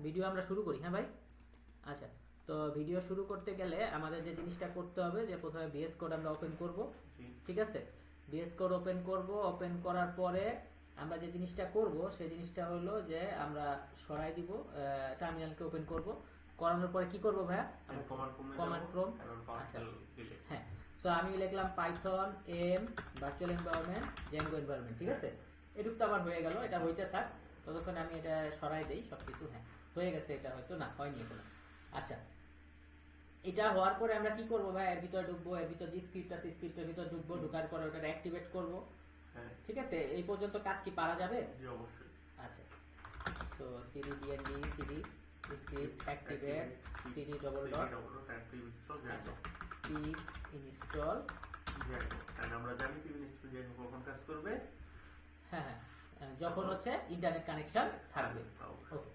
Video আমরা শুরু করি। হ্যাঁ ভাই, আচ্ছা। তো ভিডিও শুরু করতে গেলে আমাদের যে জিনিসটা করতে হবে যে প্রথমে বিএস কোড আমরা ওপেন করব। ঠিক আছে, বিএস কোড ওপেন করব। ওপেন করার পরে আমরা যে জিনিসটা করব সেই জিনিসটা হলো যে আমরা সরাই দিব, টার্মিনালকে ওপেন করব। করানোর পরে কি করব ভাইয়া? Command prompt. আচ্ছা, হ্যাঁ। সো আমি লিখলাম Python M virtual environment Django environment. ঠিক আছে, এটুকু তো আমার হয়ে গেল। এটা হইতে থাক, ততক্ষণ আমি এটা সরাই দেই সবকিছু। হ্যাঁ, হয়ে গেছে। এটা হয়তো না হয়নি এখনো। আচ্ছা, এটা হওয়ার পরে আমরা কি করব ভাই? এর ভিতরে ঢুকবো, এর ভিতর যে স্ক্রিপ্ট আছে স্ক্রিপ্টের ভিতর ঢুকবো, ঢোকার পরে ওটা অ্যাক্টিভেট করব। ঠিক আছে, এই পর্যন্ত কাজ কি পারা যাবে? জি অবশ্যই। আচ্ছা, তো CD DND CD script activate CD double dot আচ্ছা পিপ ইনস্টল জ্যাঙ্গো। এন্ড আমরা জানি পিপ ইনস্টল জ্যাঙ্গো কখন কাজ করবে? হ্যাঁ হ্যাঁ, যখন হচ্ছে ইন্টারনেট কানেকশন থাকবে। ওকে,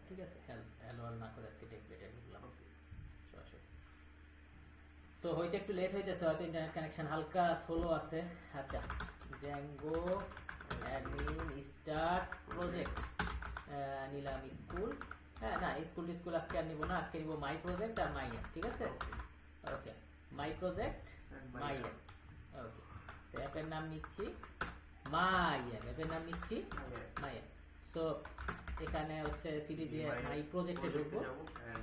ঠিক আছে। হ্যালো না করে আজকে টেমপ্লেটে ঢুকলাম সরাসরি। তো হয়তো একটু লেট হইতেছে, হয়তো ইন্টারনেট কানেকশন হালকা স্লো আছে। আচ্ছা, জ্যাঙ্গো অ্যাডমিন স্টার্ট প্রজেক্ট নিলাম স্কুল। হ্যাঁ, না স্কুল আজকে আর নিব না, আজকে নিব my project R my app. ঠিক আছে, okay, my project my app. Okay, so অ্যাপের নাম নিচ্ছি মাই অ্যাপ, অ্যাপের নাম নিচ্ছি মাই অ্যাপ। সো এখানে হচ্ছে সিডি দিয়ে মাই প্রজেক্টে ঢুকবো,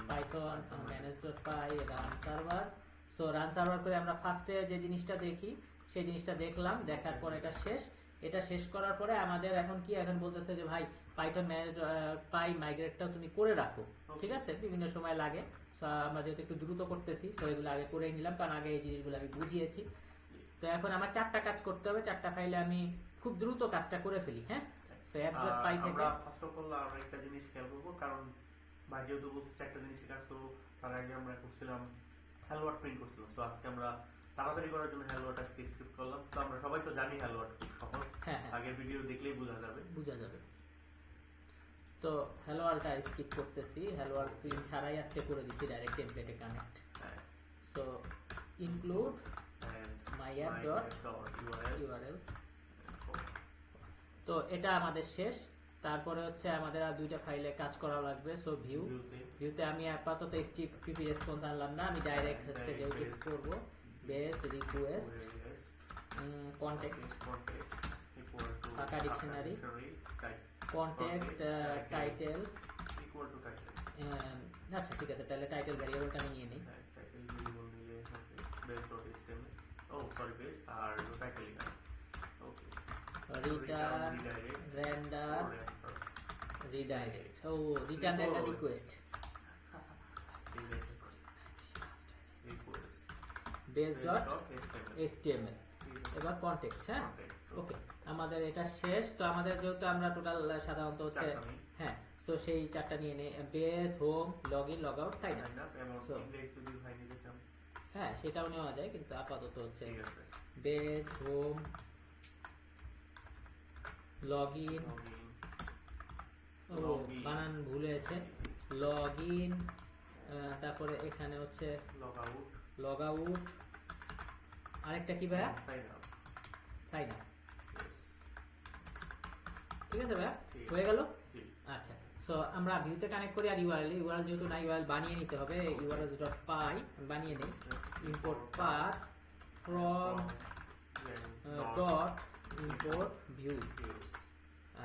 Python manage.py run server. So run server করে আমরা ফার্স্টে যে জিনিসটা দেখি সেই জিনিসটা দেখলাম, দেখার পর এটা শেষ। এটা শেষ করার পরে আমাদের এখন কি, এখন বলতেছে যে ভাই পাইথন manage.py মাইগ্রেটটাও তুমি করে রাখো। ঠিক আছে, বিভিন্ন সময় লাগে। সো আমরা যেহেতু একটু দ্রুত করতেছি, সো এগুলো আগে করেই নিলাম, কারণ আগে এই জিনিসগুলো আমি বুঝিয়েছি। তো এখন আমার 4টা কাজ করতে হবে, 4টা ফাইলে আমি খুব দ্রুত কাজটা করে ফেলি। হ্যাঁ, সো apps.py থেকে আমরা ফার্স্ট অফ অল আমরা একটা জিনিস খেয়াল করব, কারণ ভাই যেহেতু বলছি একটা জিনিস কাজ করবো, তার আগে আমরা করছিলাম হ্যালো ওয়ার্ড প্রিন্ট করছিলাম। তো আজকে আমরা তাড়াতাড়ি করার জন্য হ্যালো ওয়ার্ড আজকে স্ক্রিপ্ট করলাম। তো আমরা সবাই তো জানি হ্যালো ওয়ার্ড খুব সহজ, আগের ভিডিও দেখলেই বোঝা যাবে। তো হ্যালো ওয়ার্ডটা স্কিপ করতেছি, হ্যালো ওয়ার্ড প্রিন্ট ছাড়াই আজকে করে দিচ্ছি, ডাইরেক্ট টেমপ্লেটে কানেক্ট। So include myapp.urls। তো এটা আমাদের শেষ। তারপরে হচ্ছে আমাদের আর 2টা ফাইলে কাজ করা লাগবে। সো ভিউতে আমি আপাতত HTTP রেসপন্স আনলাম না, আমি ডাইরেক্ট হচ্ছে যেহেতু করব বেস রিকোয়েস্ট কনটেক্সট ফাঁকা ডিকশনারি কনটেক্সট টাইটেল। আচ্ছা ঠিক আছে, তাহলে টাইটেল ভ্যারিয়েবলটা আমি নিয়ে নিই। Return render redirect. ও return render request base dot HTML. এবার কনটেক্সট। হ্যাঁ, ওকে, আমাদের এটা শেষ। তো আমাদের যেহেতু আমরা টোটাল সাধারণত হচ্ছে হ্যাঁ, সো সেই 4টা নিয়ে নেই, base home login log out sign up. হ্যাঁ, সেটাও নেওয়া যায়, কিন্তু আপাতত হচ্ছে বেস হোম লগইন, ও বানান ভুলে আছে, লগইন, তারপরে এখানে হচ্ছে লগ আউট, আরেকটা কি ভাইয়া? Sign up. ঠিক আছে ভাইয়া, হয়ে গেল। আচ্ছা, সো আমরা ভিউতে কানেক্ট করি আর ইউআরএল যেহেতু না, ইউআরএল বানিয়ে নিতে হবে। urls.py বানিয়ে নেই, import path from dot import views.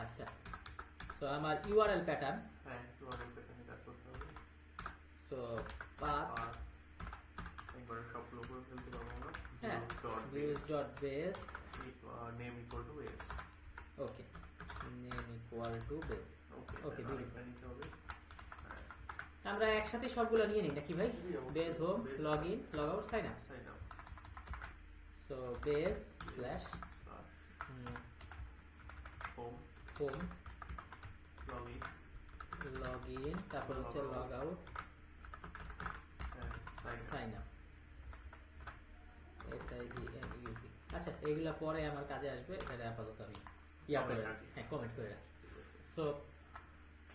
আচ্ছা, সো আমার ইউআরএল প্যাটার্ন, সো পাথ হ্যাঁ views.base name equal to base. Okay, name equal to base. Okay, beautiful. আমরা একসাথে সবগুলো নিয়ে নিই নাকি ভাই? Base home login log out sign up. So base slash home login, তারপর হচ্ছে log out sign up, SIGNUP। আচ্ছা এইগুলা পরে আমার কাজে আসবে, এটা আপাতত আমি ইয়া করে Comment রাখি। হ্যাঁ কমেন্ট করে রাখি। সো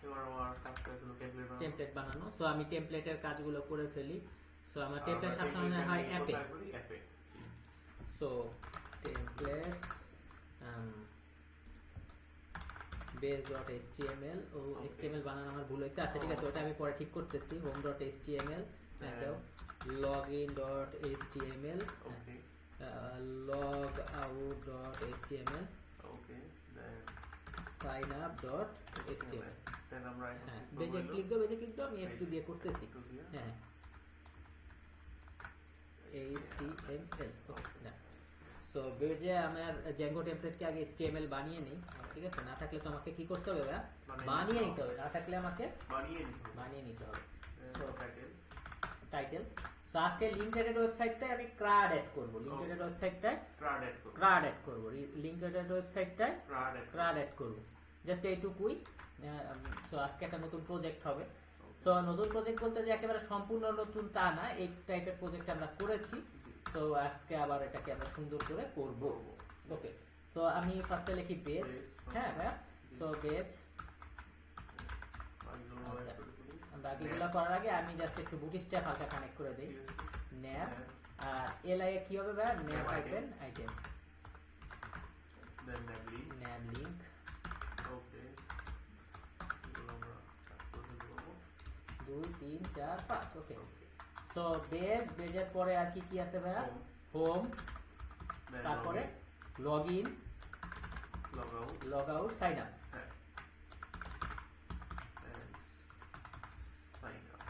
এবার আমার কাজটা হলো টেমপ্লেট বানানো। টেমপ্লেট বানানো, সো আমি টেমপ্লেটের কাজগুলো করে ফেলি। সো আমার আর টেমপ্লেট আমরা সবসময় template হয় নিয়ে অ্যাপে। কোথায় করি? অ্যাপে। সো টেমপ্লেটস base.html ও Okay. html বানানো আমার ভুল হয়েছে। আচ্ছা ঠিক আছে, ওটা আমি পরে ঠিক করতেছি। home.html হ্যাঁ। login.html ওকে, logout.html ওকে, দেন signup.html দেন আমরা এখন হ্যাঁ, কি করবো বেজে হলো? ক্লিক দাও, বেজে ক্লিক দাও, আমি একটু দিয়ে করতেছি। একটু দিয়ে। হ্যাঁ HTML ওকে না। সো বেজে আমার জ্যাঙ্গো টেমপ্লেটকে আগে HTML বানিয়ে নিই, ঠিক আছে? না থাকলে তো আমাকে কি করতে হবে ভাইয়া? বানিয়ে নিতে হবে, না থাকলে আমাকে বানিয়ে নিতে হবে। বানিয়ে নিতে হবে। So, So, title, title. So আজকে লিঙ্কডেড ওয়েবসাইটটায় আমি ক্রাড অ্যাড করব। লিঙ্কডেড ওয়েবসাইটটায় crowd add করবো। ক্রাড অ্যাড করব। লিঙ্কডেড ওয়েবসাইটটায় Crowd add ক্রাড অ্যাড করব। জাস্ট এইটুকুই। সো আজকে একটা নতুন প্রজেক্ট হবে। করবো। সো নতুন প্রজেক্ট বলতে যে একেবারে সম্পূর্ণ নতুন তা না, এই টাইপের প্রজেক্ট আমরা করেছি। তো আজকে আবার এটাকে আমরা সুন্দর করে করব। ওকে, সো আমি ফার্স্টে লিখি পেজ। হ্যাঁ ভাইয়া, সো পেজ। বাকিগুলো আচ্ছা। add করে দিই। বাকিগুলো করার আগে আমি জাস্ট একটু বুটস্ট্র্যাপ হালকা কানেক্ট করে দিই। ঠিক আছে। ন্যাপ Nav, আর এলআই কি হবে ভাইয়া? Nap Nav item item then nav link, nap link okay, এগুলো আমরা কাজ করে দেবো। 2 3 4 5 ওকে। Okay, সো বেজের পরে আর কি কি আছে ভাইয়া? home, হোম, then তারপরে login, login, log out, log out, sign up. হ্যাঁ, and sign up.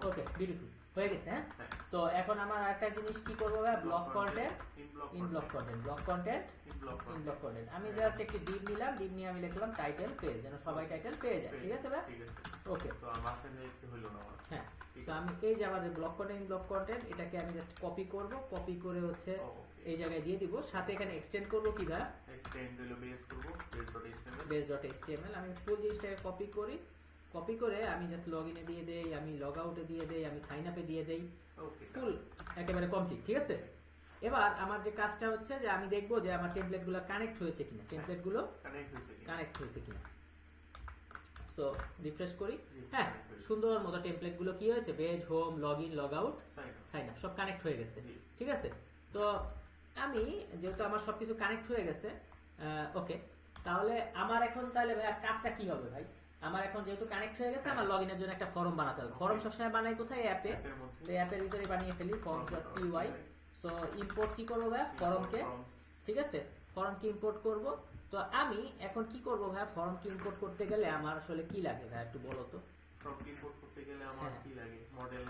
Okay, beautiful হয়ে গেছে। হ্যাঁ, হ্যাঁ, তো এখন আমার আরেকটা জিনিস কি করব ভাইয়া? Block content, in block in block content, content, block content, in block in content, block content. আমি জাস্ট একটি ডিভ নিলাম, ডিভ নিয়ে আমি লিখলাম টাইটেল পেজ, যেন সবাই টাইটেল পেয়ে যায়। ঠিক আছে ভাই? ঠিক আছে। ওকে, তো আমার মাঝখানে একটু হইলো না আমার। হ্যাঁ। ঠিক তো আছে। আমি এই যে আমাদের ব্লক কন্টেন্ট, ব্লক কন্টেন্ট, এটাকে আমি জাস্ট কপি করব, কপি করে হচ্ছে ও, okay. এই জায়গায় দিয়ে দিব। সাথে এখানে এক্সটেন্ড করব কি ভাই? Extend হলো base করবো, base.html, base.html। আমি ফুল জিনিসটাকে কপি করি, কপি করে আমি জাস্ট লগইনে দিয়ে দেই, আমি লগ আউটে দিয়ে দেই, আমি সাইন আপে দিয়ে দেই। okay, ফুল একেবারে কমপ্লিট। ঠিক আছে, এবার আমার যে কাজটা হচ্ছে যে আমি দেখবো যে আমার টেমপ্লেটগুলো কানেক্ট হয়েছে কিনা, টেমপ্লেটগুলো connect হয়েছে কি? কানেক্ট হয়েছে কিনা। সো রিফ্রেশ করি। জি, হ্যাঁ, connect হয়েছে। সুন্দর মতো টেমপ্লেটগুলো কি হয়েছে? Page, home, login, log out, Sign up. Sign up সব কানেক্ট হয়ে গেছে। জি। ঠিক আছে, তো আমি যেহেতু আমার সবকিছু কানেক্ট হয়ে গেছে, ওকে, তাহলে আমার এখন তাহলে ভাই কাজটা কি হবে ভাই? আমার এখন যেহেতু কানেক্ট হয়ে গেছে, আমার লগইনের জন্য একটা ফর্ম বানাতে হবে। ফর্ম সবসময় বানাই কোথায়? অ্যাপে। App এর মধ্যে তো অ্যাপের ভিতরে বানিয়ে ফেলি forms.py। সো ইম্পোর্ট কি করবো ভাই? ফর্মকে। forms, ঠিক আছে, ফর্মকে ইম্পোর্ট করব। তো আমি এখন কি করব ভাই? ফর্মকে ইম্পোর্ট করতে গেলে আমার আসলে কি লাগে ভাই একটু বলো তো। from import করতে গেলে আমার হ্যাঁ। কি লাগে? Model,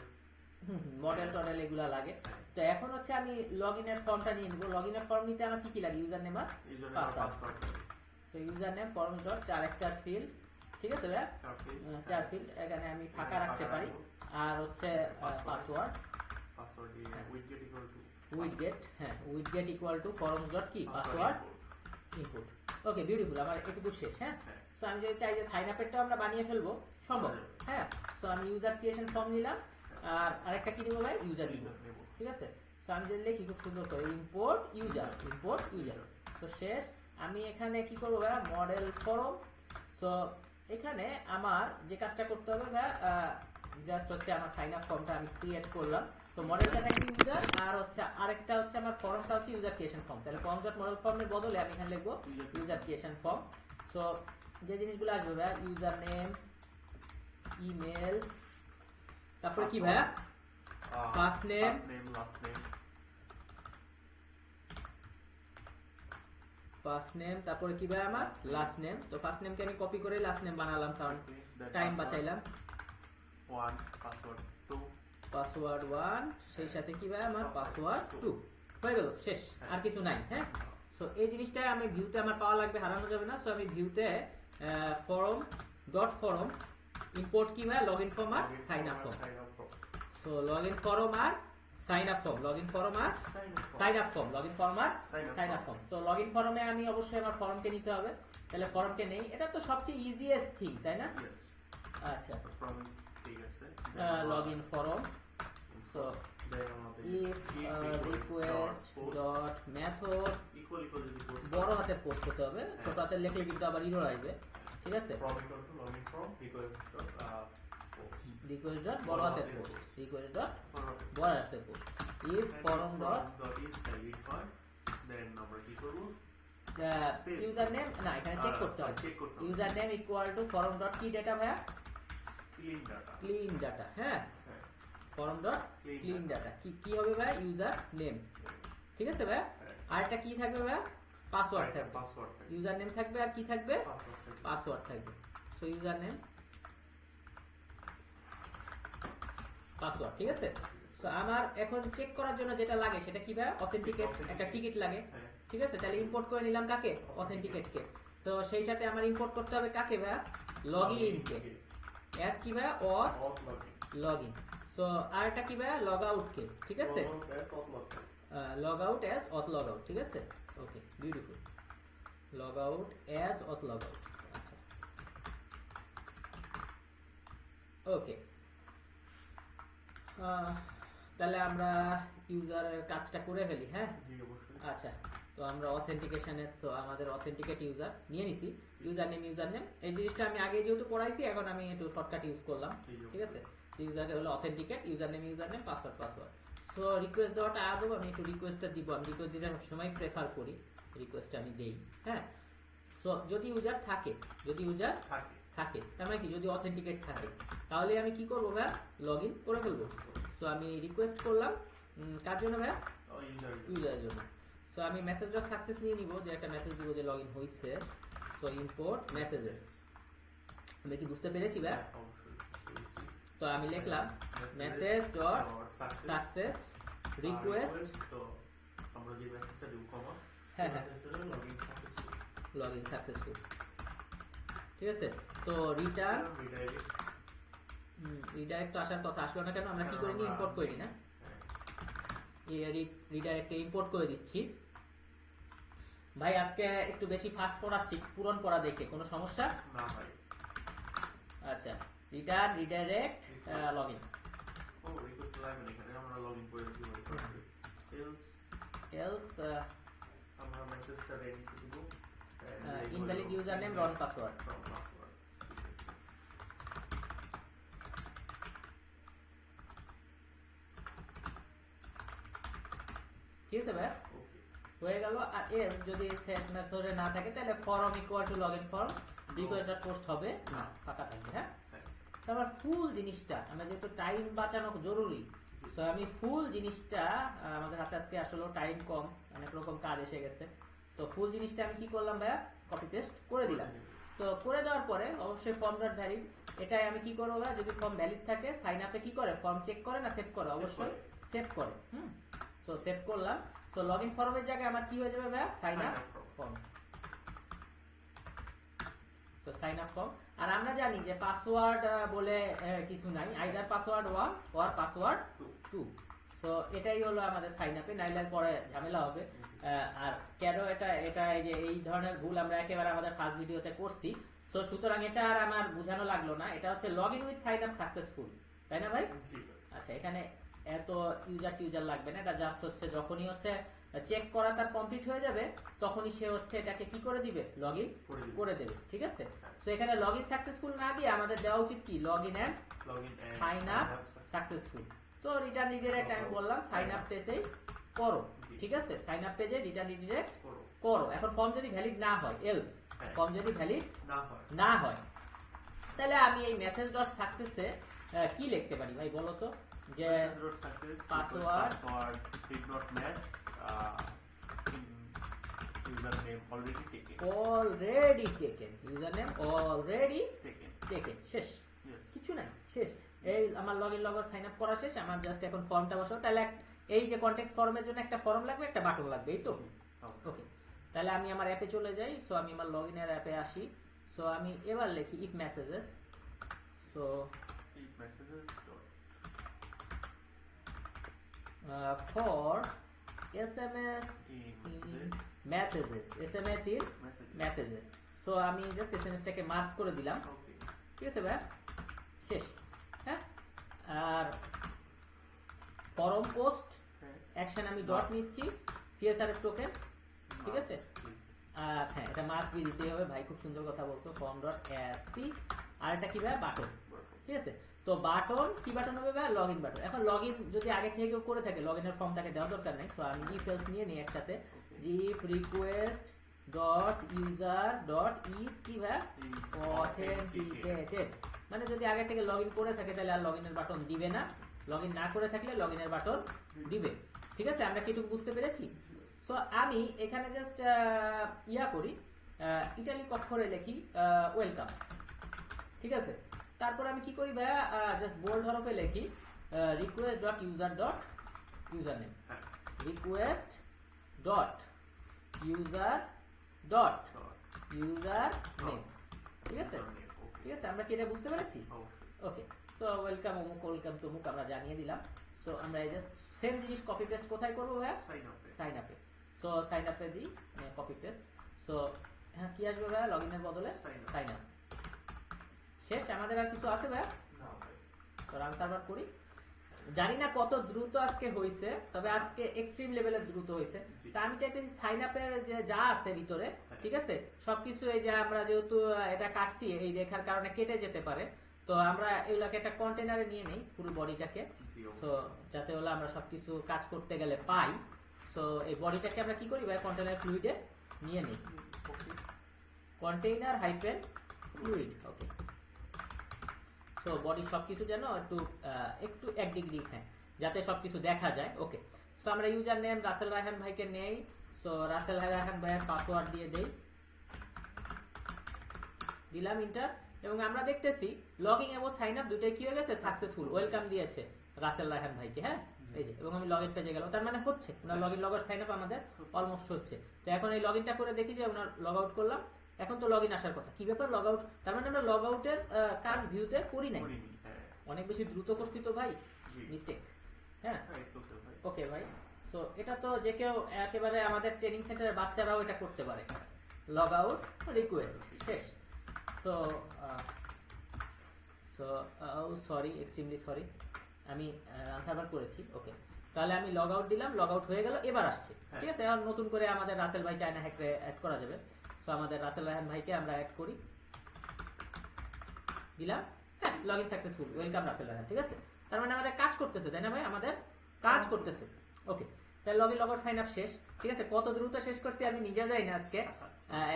মডেল টডেল এগুলা লাগে। তো এখন হচ্ছে আমি লগইনের ফর্মটা নিয়ে নিব। লগইনের ফর্ম নিতে আমার কি কি লাগে? ইউজার নেম আর username আর Password। password লাগে। So user name form dot 4 একটা ফিল্ড। ঠিক আছে ভাই, তারপরে 4 ফিল্ড এখানে আমি ফাঁকা রাখতে পারি। আর হচ্ছে পাসওয়ার্ড password দিয়ে হ্যাঁ। widget equal to উইথগেট। হ্যাঁ, উইথগেট ইকুয়াল টু ফর্মস ডট কি পাসওয়ার্ড ইনপুট। ওকে, বিউটিফুল, আমার এটুকু শেষ। হ্যাঁ, হ্যাঁ। সো আমি যদি চাই যে সাইন আপেরটাও আমরা বানিয়ে ফেলবো, সম্ভব। হ্যাঁ, সো আমি ইউজার ক্রিয়েশন ফর্ম নিলাম, আর আরেকটা কি নিব ভাই? ইউজার নিব। User নেব। ঠিক আছে, সো আমি যদি লিখি খুব সুন্দর করে ইম্পোর্ট ইউজার, ইম্পোর্ট ইউজার। তো শেষ। আমি এখানে কি করবো ভাই? Model form. সো এখানে আমার যে কাজটা করতে হবে ভাই, জাস্ট হচ্ছে আমার সাইন আপ ফর্মটা আমি ক্রিয়েট করলাম। তো মডেলটা থাকবে ইউজার, আর হচ্ছে আরেকটা হচ্ছে আমার ফর্মটা হচ্ছে ইউজার ক্রিয়েশন ফর্ম। তাহলে ফর্ম ডট মডেল ফর্মের বদলে আমি এখানে লিখবো ইউজার ক্রিয়েশন ফর্ম। সো যে জিনিসগুলো আসবে ভাই, ইউজার নেম, ইমেল, তারপরে কি ভাই? First name, last name, first name, তারপরে কি ভাই আমার? Last name. তো ফার্স্ট নেমকে আমি কপি করে লাস্ট নেম বানালাম, কারণ okay, then time password বাঁচাইলাম। 1, password 2, password 1, সেই সাথে কি ভাই আমার? পাসওয়ার্ড 2। হয়ে গেল, শেষ, আর কিছু নাই। হ্যাঁ, সো এই জিনিসটা আমি ভিউতে আমার পাওয়া লাগবে, হারানো যাবে না। সো আমি ভিউতে ফর্ম ডট ফর্মস ইম্পোর্ট কি ভাই? লগইন ফর্ম আর sign up form. sign up form, so login form আর sign up form, login form আর sign up form, sign up form, login form আর Sign up sign up form. So login ফর্মে আমি অবশ্যই আমার ফর্মকে নিতে হবে। তাহলে ফর্মকে নেই, এটা তো সবচেয়ে ইজিয়েস্ট থিং, তাই না? yes, আচ্ছা, from ঠিক আছে, লগইন ফর্ম। সো then আমাদের if request dot method equal যদি post বড় হাতের পোস্ট করতে হবে, ছোট হাতের লিখলে কিন্তু আবার এরর আসবে, ঠিক আছে? from equal to login from request dot post request dot বড় হাতের পোস্ট, request dot বড় হাতের post, if forum dot is valid হয়, then আমরা কি করব ইউজার নেম, না এখানে চেক করতে হবে, চেক করতে হবে user name equal to forum dot কি ডেটা ভাইয়া, clean data হ্যাঁ forum dot clean data কি কি হবে ভাই, ইউজার নেম, ঠিক আছে ভাই? আর এটা কি থাকবে ভাই, পাসওয়ার্ড থাকবে, ইউজার নেম থাকবে আর কি থাকবে, পাসওয়ার্ড থাকবে। সো ইউজার নেম পাসওয়ার্ড, ঠিক আছে? সো আমার এখন চেক করার জন্য যেটা লাগে সেটা কি ভাই, অথেন্টিকেট, একটা টিকিট লাগে, ঠিক আছে? তাহলে ইম্পোর্ট করে নিলাম কাকে, অথেন্টিকেট কে। সো সেই সাথে আমার ইম্পোর্ট করতে হবে কাকে ভাই, লগইন কে, এস কি ভাই, অথ লগইন। সো আর এটা কি ভাই, লগ আউট কে, ঠিক আছে? Log out as auth log out, ঠিক আছে? Okay beautiful, log out as auth log out, আচ্ছা ওকে। তাহলে আমরা ইউজারের কাজটা করে ফেলি, হ্যাঁ আচ্ছা। তো আমরা অথেন্টিকেশনের, তো আমাদের অথেন্টিকেট ইউজার নিয়ে নিছি, ইউজার নেম এই জিনিসটা আমি আগে যেহেতু পড়াইছি এখন আমি একটু শর্টকাট ইউজ করলাম, ঠিক আছে? ইউজার হলো authenticate, user name password. So request দেওয়াটা আদৌ আমি একটু রিকোয়েস্টটা দিব, আমি রিকোয়েস্ট দিতে সবসময় প্রেফার করি, রিকোয়েস্টটা আমি দেই, হ্যাঁ। সো যদি ইউজার থাকে, থাকে তার মানে কি, যদি অথেন্টিকেট থাকে তাহলে আমি কি করবো ভাই, লগ ইন করে ফেলবো। সো আমি রিকোয়েস্ট করলাম কার জন্য ভাই, ইউজারের জন্য। সো আমি মেসেজটা সাকসেস নিয়ে নিব, যে একটা মেসেজ দিব যে লগ ইন হয়েছে। সো ইম্পোর্ট মেসেজেস, আমি কি বুঝতে পেরেছি ভাই? তো আমি লিখলাম মেসেজ ডট সাকসেস রিকোয়েস্ট, তো আমরা যে মেসেজটা দিব কমা, হ্যাঁ লগ ইন সাকসেসফুল, ঠিক আছে? তো রিটার্ন রিডাইরেক্ট তো আসার কথা, আসলো না কেন, আমরা কি করে নিয়ে ইম্পোর্ট করি না, এই রিডাইরেক্টে ইম্পোর্ট করে দিচ্ছি। ভাই আজকে একটু বেশি ফাস্ট পড়াচ্ছি, পূরণ পড়া দেখে কোনো সমস্যা না ভাই? আচ্ছা, রিটার্ন রিডাইরেক্ট লগইন, ও রিকোয়েস্ট লাগবে না, এখানে আমরা লগইন করে দিব, এলস আমরা মেসেজটা রেডি করে দিব, ইনভ্যালিড ইউজার নেম রং পাসওয়ার্ড, ঠিক আছে ভাই? হয়ে গেল। আর এলস যদি সেট মেথডে না থাকে তাহলে form equal to login form request dot post হবে না, ফাঁকা থাকবে, হ্যাঁ। তারপর ফুল জিনিসটা, আমরা যেহেতু টাইম বাঁচানো জরুরি, তো আমি ফুল জিনিসটা, আমাদের হাতে আজকে আসলে টাইম কম, অনেক রকম কাজ এসে গেছে, তো ফুল জিনিসটা আমি কি করলাম ভাইয়া, কপি পেস্ট করে দিলাম। তো করে দেওয়ার পরে অবশ্যই ফর্ম ডট ভ্যালিড, এটাই আমি কি করবো ভাইয়া, যদি ফর্ম ভ্যালিড থাকে সাইন আপে কি করে, ফর্ম চেক করে না সেভ করে, অবশ্যই সেভ করে, সো সেভ করলাম। সো লগইন ফর্মের জায়গায় আমার কি হয়ে যাবে ভাইয়া, সাইন আপ ফর্ম, তো সাইন আপ ফর্ম। আর আমরা জানি যে পাসওয়ার্ড বলে কিছু নাই, either password 1 or password 2। So এটাই হলো আমাদের সাইন আপে, নাইলে পরে ঝামেলা হবে। আর কেন এটা এই যে এই ধরনের ভুল আমরা একেবারে আমাদের ফার্স্ট ভিডিওতে করছি, সো সুতরাং এটা আর আমার বোঝানো লাগলো না, এটা হচ্ছে login with sign up successful, তাই না ভাই? আচ্ছা, এখানে এত ইউজার লাগবে না, এটা জাস্ট হচ্ছে যখনই হচ্ছে চেক করা তার কমপ্লিট হয়ে যাবে তখনই সে হচ্ছে এটাকে কি করে দিবে, লগইন করে দেবে, ঠিক আছে? সো এখানে লগইন সাকসেসফুল না দিয়ে আমাদের দেওয়া উচিত কি, login and sign up successful. তো রিটার্ন রিডাইরেক্ট আমি বললাম সাইন আপ পেজেই করো, ঠিক আছে? সাইন আপ পেজে রিটার্ন রিডাইরেক্ট করো। এখন ফর্ম যদি ভ্যালিড না হয়, এলস ফর্ম যদি ভ্যালিড না হয় তাহলে আমি এই মেসেজ ডট সাকসেসে কি লিখতে পারি ভাই বলো তো, যে password did not match username already taken username already taken, শেষ, কিছু নাই, শেষ। এই আমার লগইন লগআউট সাইন আপ করা শেষ, আমার জাস্ট এখন ফর্মটা বসাবো। তাহলে এই যে কনটেক্সট ফর্মের জন্য একটা ফর্ম লাগবে, একটা বাটন লাগবে, এই তো ওকে। তাহলে আমি আমার অ্যাপে চলে যাই, সো আমি আমার লগইনের অ্যাপে আসি। সো আমি এবার লিখি if messages, so if messages for SMS in messages, SMS in messages, so আমি জাস্ট এসএমএসটাকে মার্ক করে দিলাম, ঠিক আছে ভাই, শেষ, হ্যাঁ। আর ফরম পোস্ট হ্যাঁ অ্যাকশন আমি ডট নিচ্ছি, সিএসআর এর টোকেন, ঠিক আছে। আর হ্যাঁ, এটা মাস্ট বি দিতেই হবে ভাই, খুব সুন্দর কথা বলছো, ফর্ম ডট এসপি। আর এটা কি ভাই, বাটন, ঠিক আছে। তো বাটন কি বাটন হবে ভাই, লগ ইন বাটন। এখন লগ ইন যদি আগে থেকে কেউ করে থাকে, লগ ইনের ফর্ম তাকে দেওয়ার দরকার নাই। সো আমি ইফ এলস নিয়ে নিই একসাথে, if request dot user dot is কি ভাই, অথেন্টিকেটেড। মানে যদি আগে থেকে লগ ইন করে থাকে তাহলে আর লগ ইনের বাটন দিবে না, লগ ইন না করে থাকলে লগ ইনের বাটন দিবে, ঠিক আছে। আমরা কি এটুকু বুঝতে পেরেছি? সো আমি এখানে জাস্ট ইয়া করি, ইটালিক অক্ষরে লিখি ওয়েলকাম, ঠিক আছে। তারপর আমি কি করি ভাইয়া, জাস্ট বোল্ড হরফে লিখি request dot user dot user name, request dot user dot user name, ঠিক আছে, ঠিক আছে। আমরা কি এটা বুঝতে পেরেছি? ওকে। সো ওয়েলকাম অমুক, ওয়েলকাম তমুক আমরা জানিয়ে দিলাম। সো আমরা এই জাস্ট সেম জিনিস কপি পেস্ট কোথায় করবো ভাইয়া, সাইন আপে। সো সাইন আপে দিই কপি পেস্ট। সো হ্যাঁ, কি আসবে ভাইয়া লগইনের বদলে, সাইন আপ। শেষ, আমাদের আর কিছু আছে ভাইয়া? তো রান সার্ভার করি। জানি না কত দ্রুত আজকে হয়েছে, তবে আজকে এক্সট্রিম লেভেলের দ্রুত হয়েছে। তা আমি চাইতেছি সাইন আপের যে যা আছে ভিতরে, ঠিক আছে, সবকিছু এই যে আমরা যেহেতু এটা কাটছি, এই রেখার কারণে কেটে যেতে পারে। তো আমরা এগুলাকে একটা কন্টেনারে নিয়ে নেই পুরো বডিটাকে, সো যাতে হলো আমরা সবকিছু কাজ করতে গেলে পাই। সো এই বডিটাকে আমরা কি করি ভাই, কন্টেনার ফ্লুইডে নিয়ে নেই, কন্টেইনার হাইফেন ফ্লুইড, ওকে। সো বডি সবকিছু যেন একটু একটু 1 ডিগ্রি, হ্যাঁ, যাতে সবকিছু দেখা যায়, ওকে। সো আমরা ইউজার নেম রাসেল রায়হান ভাইকে নেই। সো রাসেল রায়হান ভাইয়ের পাসওয়ার্ড দিয়ে দেই, দিলাম ইন্টার, এবং আমরা দেখতেছি লগইন এবং সাইন আপ দুটোই কি হয়ে গেছে, সাকসেসফুল, ওয়েলকাম দিয়েছে রাসেল রায়হান ভাইকে, হ্যাঁ, এই যে। এবং আমি লগইন পেজে গেলাম, তার মানে হচ্ছে ওনার লগইন লগর সাইন আপ আমাদের অলমোস্ট হচ্ছে। তো এখন এই লগইনটা করে দেখি যে ওনার লগ আউট করলাম, এখন তো লগইন আসার কথা। কি ব্যাপার, লগ আউট, তার মানে আমরা লগ আউটের কাজ ভিউতে করি নাই, অনেক বেশি দ্রুত করছি তো ভাই, মিস্টেক, হ্যাঁ, ওকে ভাই। সো এটা তো যে কেউ, একেবারে আমাদের ট্রেনিং সেন্টারের বাচ্চারাও এটা করতে পারে, লগ আউট রিকোয়েস্ট, শেষ। সো সরি, এক্সট্রিমলি সরি, আমি রান সার্ভার করেছি, ওকে। তাহলে আমি লগ আউট দিলাম, লগ আউট হয়ে গেল, এবার আসছে, ঠিক আছে। এখন নতুন করে আমাদের রাসেল ভাই চায়না হ্যাকরে অ্যাড করা যাবে। সো আমাদের রাসেল রায়হান ভাইকে আমরা অ্যাড করি, দিলাম, হ্যাঁ, log in successful, welcome Russell Raihan, ঠিক আছে। তার মানে আমাদের কাজ করতেছে, তাই না ভাই, আমাদের কাজ করতেছে, ওকে। তাহলে log in log out sign up শেষ, ঠিক আছে। কত দ্রুত শেষ করছি আমি নিজে যাই না আজকে।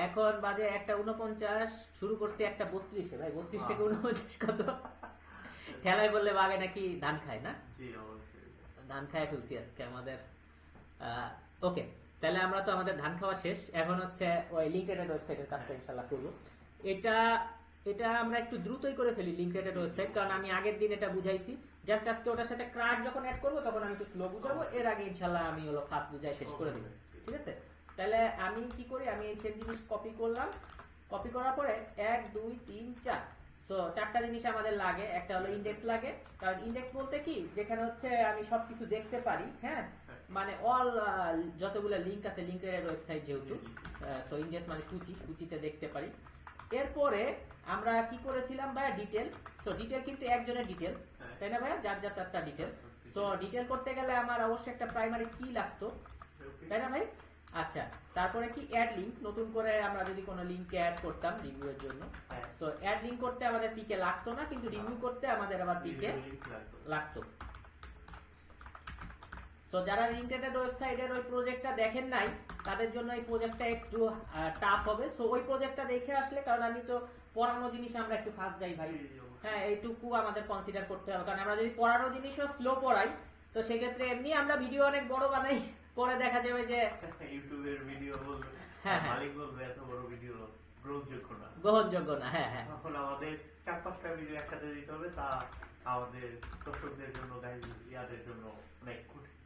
এখন বাজে 1:49, শুরু করছি 1:32-এ ভাই, 32 থেকে 49 কত, ঠেলায় বললে বাগে নাকি ধান খায় না, ধান খায় ফেলছি আজকে আমাদের, ওকে। তাহলে আমরা তো আমাদের ধান খাওয়া শেষ, এখন হচ্ছে ওই লিঙ্কডইন ওয়েবসাইটের কাজটা ইনশাআল্লাহ করব। এটা আমরা একটু দ্রুতই করে ফেলি লিঙ্কডইন ওয়েবসাইট, কারণ আমি আগের দিন এটা বুঝাইছি। জাস্ট আজকে ওটার সাথে ক্রাড যখন অ্যাড করব তখন আমি একটু স্লো বুঝাবো, এর আগে ইনশাআল্লাহ আমি হলো ফাস্ট বুঝাই শেষ করে দেব, ঠিক আছে। তাহলে আমি কি করি, আমি এই সেম জিনিস কপি করলাম, কপি করার পরে 1 2 3 4, সো 4টা জিনিস আমাদের লাগে। একটা হলো ইনডেক্স লাগে, কারণ ইনডেক্স বলতে কি, যেখানে হচ্ছে আমি সবকিছু দেখতে পারি, হ্যাঁ, মানে অল যতগুলো লিংক আছে, লিংকের ওয়েবসাইট যেহেতু, সো ইনডেক্স মানে সূচি, সূচিতে দেখতে পারি। এরপরে আমরা কি করেছিলাম ভাইয়া, ডিটেল। সো ডিটেল কিন্তু একজনের ডিটেল, তাই না ভাইয়া, যার যার তার ডিটেল। সো ডিটেল করতে গেলে আমার অবশ্যই একটা প্রাইমারি কি লাগতো, তাই না ভাই। আচ্ছা, তারপরে কি অ্যাড লিংক, নতুন করে আমরা যদি কোনো লিংকে অ্যাড করতাম রিভিউয়ের জন্য, তো অ্যাড লিংক করতে আমাদের পিকে লাগতো না, কিন্তু রিভিউ করতে আমাদের আবার পিকে লাগতো। সো যারা লিঙ্কডইন ওয়েবসাইটের ওই প্রজেক্টটা দেখেন নাই, তাদের জন্য এই প্রজেক্টটা একটু টাফ হবে। সো ওই প্রজেক্টটা দেখে আসলে, কারণ আমি তো পড়ানো জিনিস আমরা একটু ফাস্ট যাই ভাই, হ্যাঁ, এইটুকু আমাদের কনসিডার করতে হবে। কারণ আমরা যদি পড়ানো জিনিসও স্লো পড়াই, তো সেক্ষেত্রে এমনি আমরা ভিডিও অনেক বড় বানাই, পরে দেখা যাবে যে ইউটিউবের ভিডিও বলবে, হ্যাঁ, মালিক বলবে এত বড় ভিডিও গ্রহণযোগ্য না, হ্যাঁ হ্যাঁ। এখন আমাদের 4-5টা ভিডিও একসাথে দিতে হবে, তা আমাদের দর্শকদের জন্য, ইয়াদের জন্য অনেক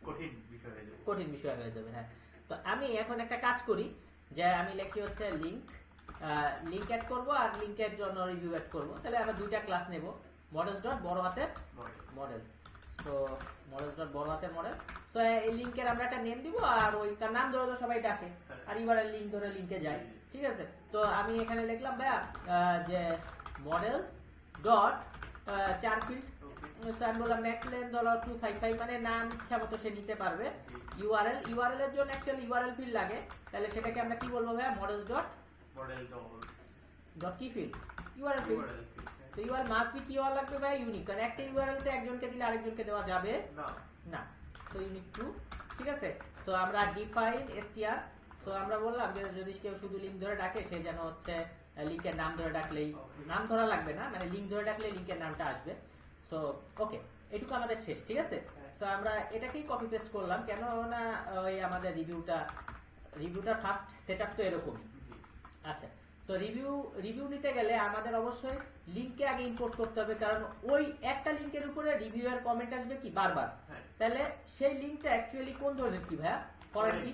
কঠিন বিষয় হয়ে যাবে, কঠিন বিষয় হয়ে যাবে, হ্যাঁ। তো আমি এখন একটা কাজ করি, যে আমি লিখি হচ্ছে লিংক অ্যাড করব, আর লিংকের জন্য রিভিউ অ্যাড করব। তাহলে আমরা দুইটা ক্লাস নেব, মডেলস ডট বড় হাতের মডেল, সো মডেলস ডট বড় হাতের মডেল। সো এই লিংকের আমরা একটা নেম দিব, আর ওই তার নাম ধরে তো সবাই ডাকে, আর ইউআরএল লিংক ধরে লিংকে যায়, ঠিক আছে। তো আমি এখানে লিখলাম ভাইয়া যে মডেলস ডট 4 ফিল্ড, So আমি বললাম ম্যাক্স লেন্থ হলো 255, মানে নাম ইচ্ছা মতো সে নিতে পারবে। ইউআরএল এর জন্য অ্যাকচুয়ালি ইউআরএল ফিল্ড লাগে, তাহলে সেটাকে আমরা কি বলবো ভাই? মডেলস ডট কি ফিল্ড? URL field. তো ইউআরএল মাস্ট বি কি হওয়া লাগবে ভাই? ইউনিক, কারণ একটা ইউআরএল তে একজনকে দিলে আরেকজনকে দেওয়া যাবে না। তো ইউনিক টু, ঠিক আছে। সো আমরা ডিফাইন str, সো আমরা বললাম যে যদি কেউ শুধু লিংক ধরে ডাকে সে যেন হচ্ছে লিংকের নাম ধরে ডাকলেই, নাম ধরা লাগবে না, মানে লিংক ধরে ডাকলে লিংকের নামটা আসবে। সো ওকে, এটুকু আমাদের শেষ, ঠিক আছে। সো আমরা এটাকেই কপি পেস্ট করলাম, কেন না ওই আমাদের রিভিউটা ফার্স্ট সেটআপ তো এরকমই। আচ্ছা, সো রিভিউ নিতে গেলে আমাদের অবশ্যই লিংকে আগে ইম্পোর্ট করতে হবে, কারণ ওই একটা লিংকের উপরে রিভিউয়ার কমেন্ট আসবে কি বারবার। তাহলে সেই লিংকটা অ্যাকচুয়ালি কোন ধরনের কি ভাইয়া? ফরেন কি।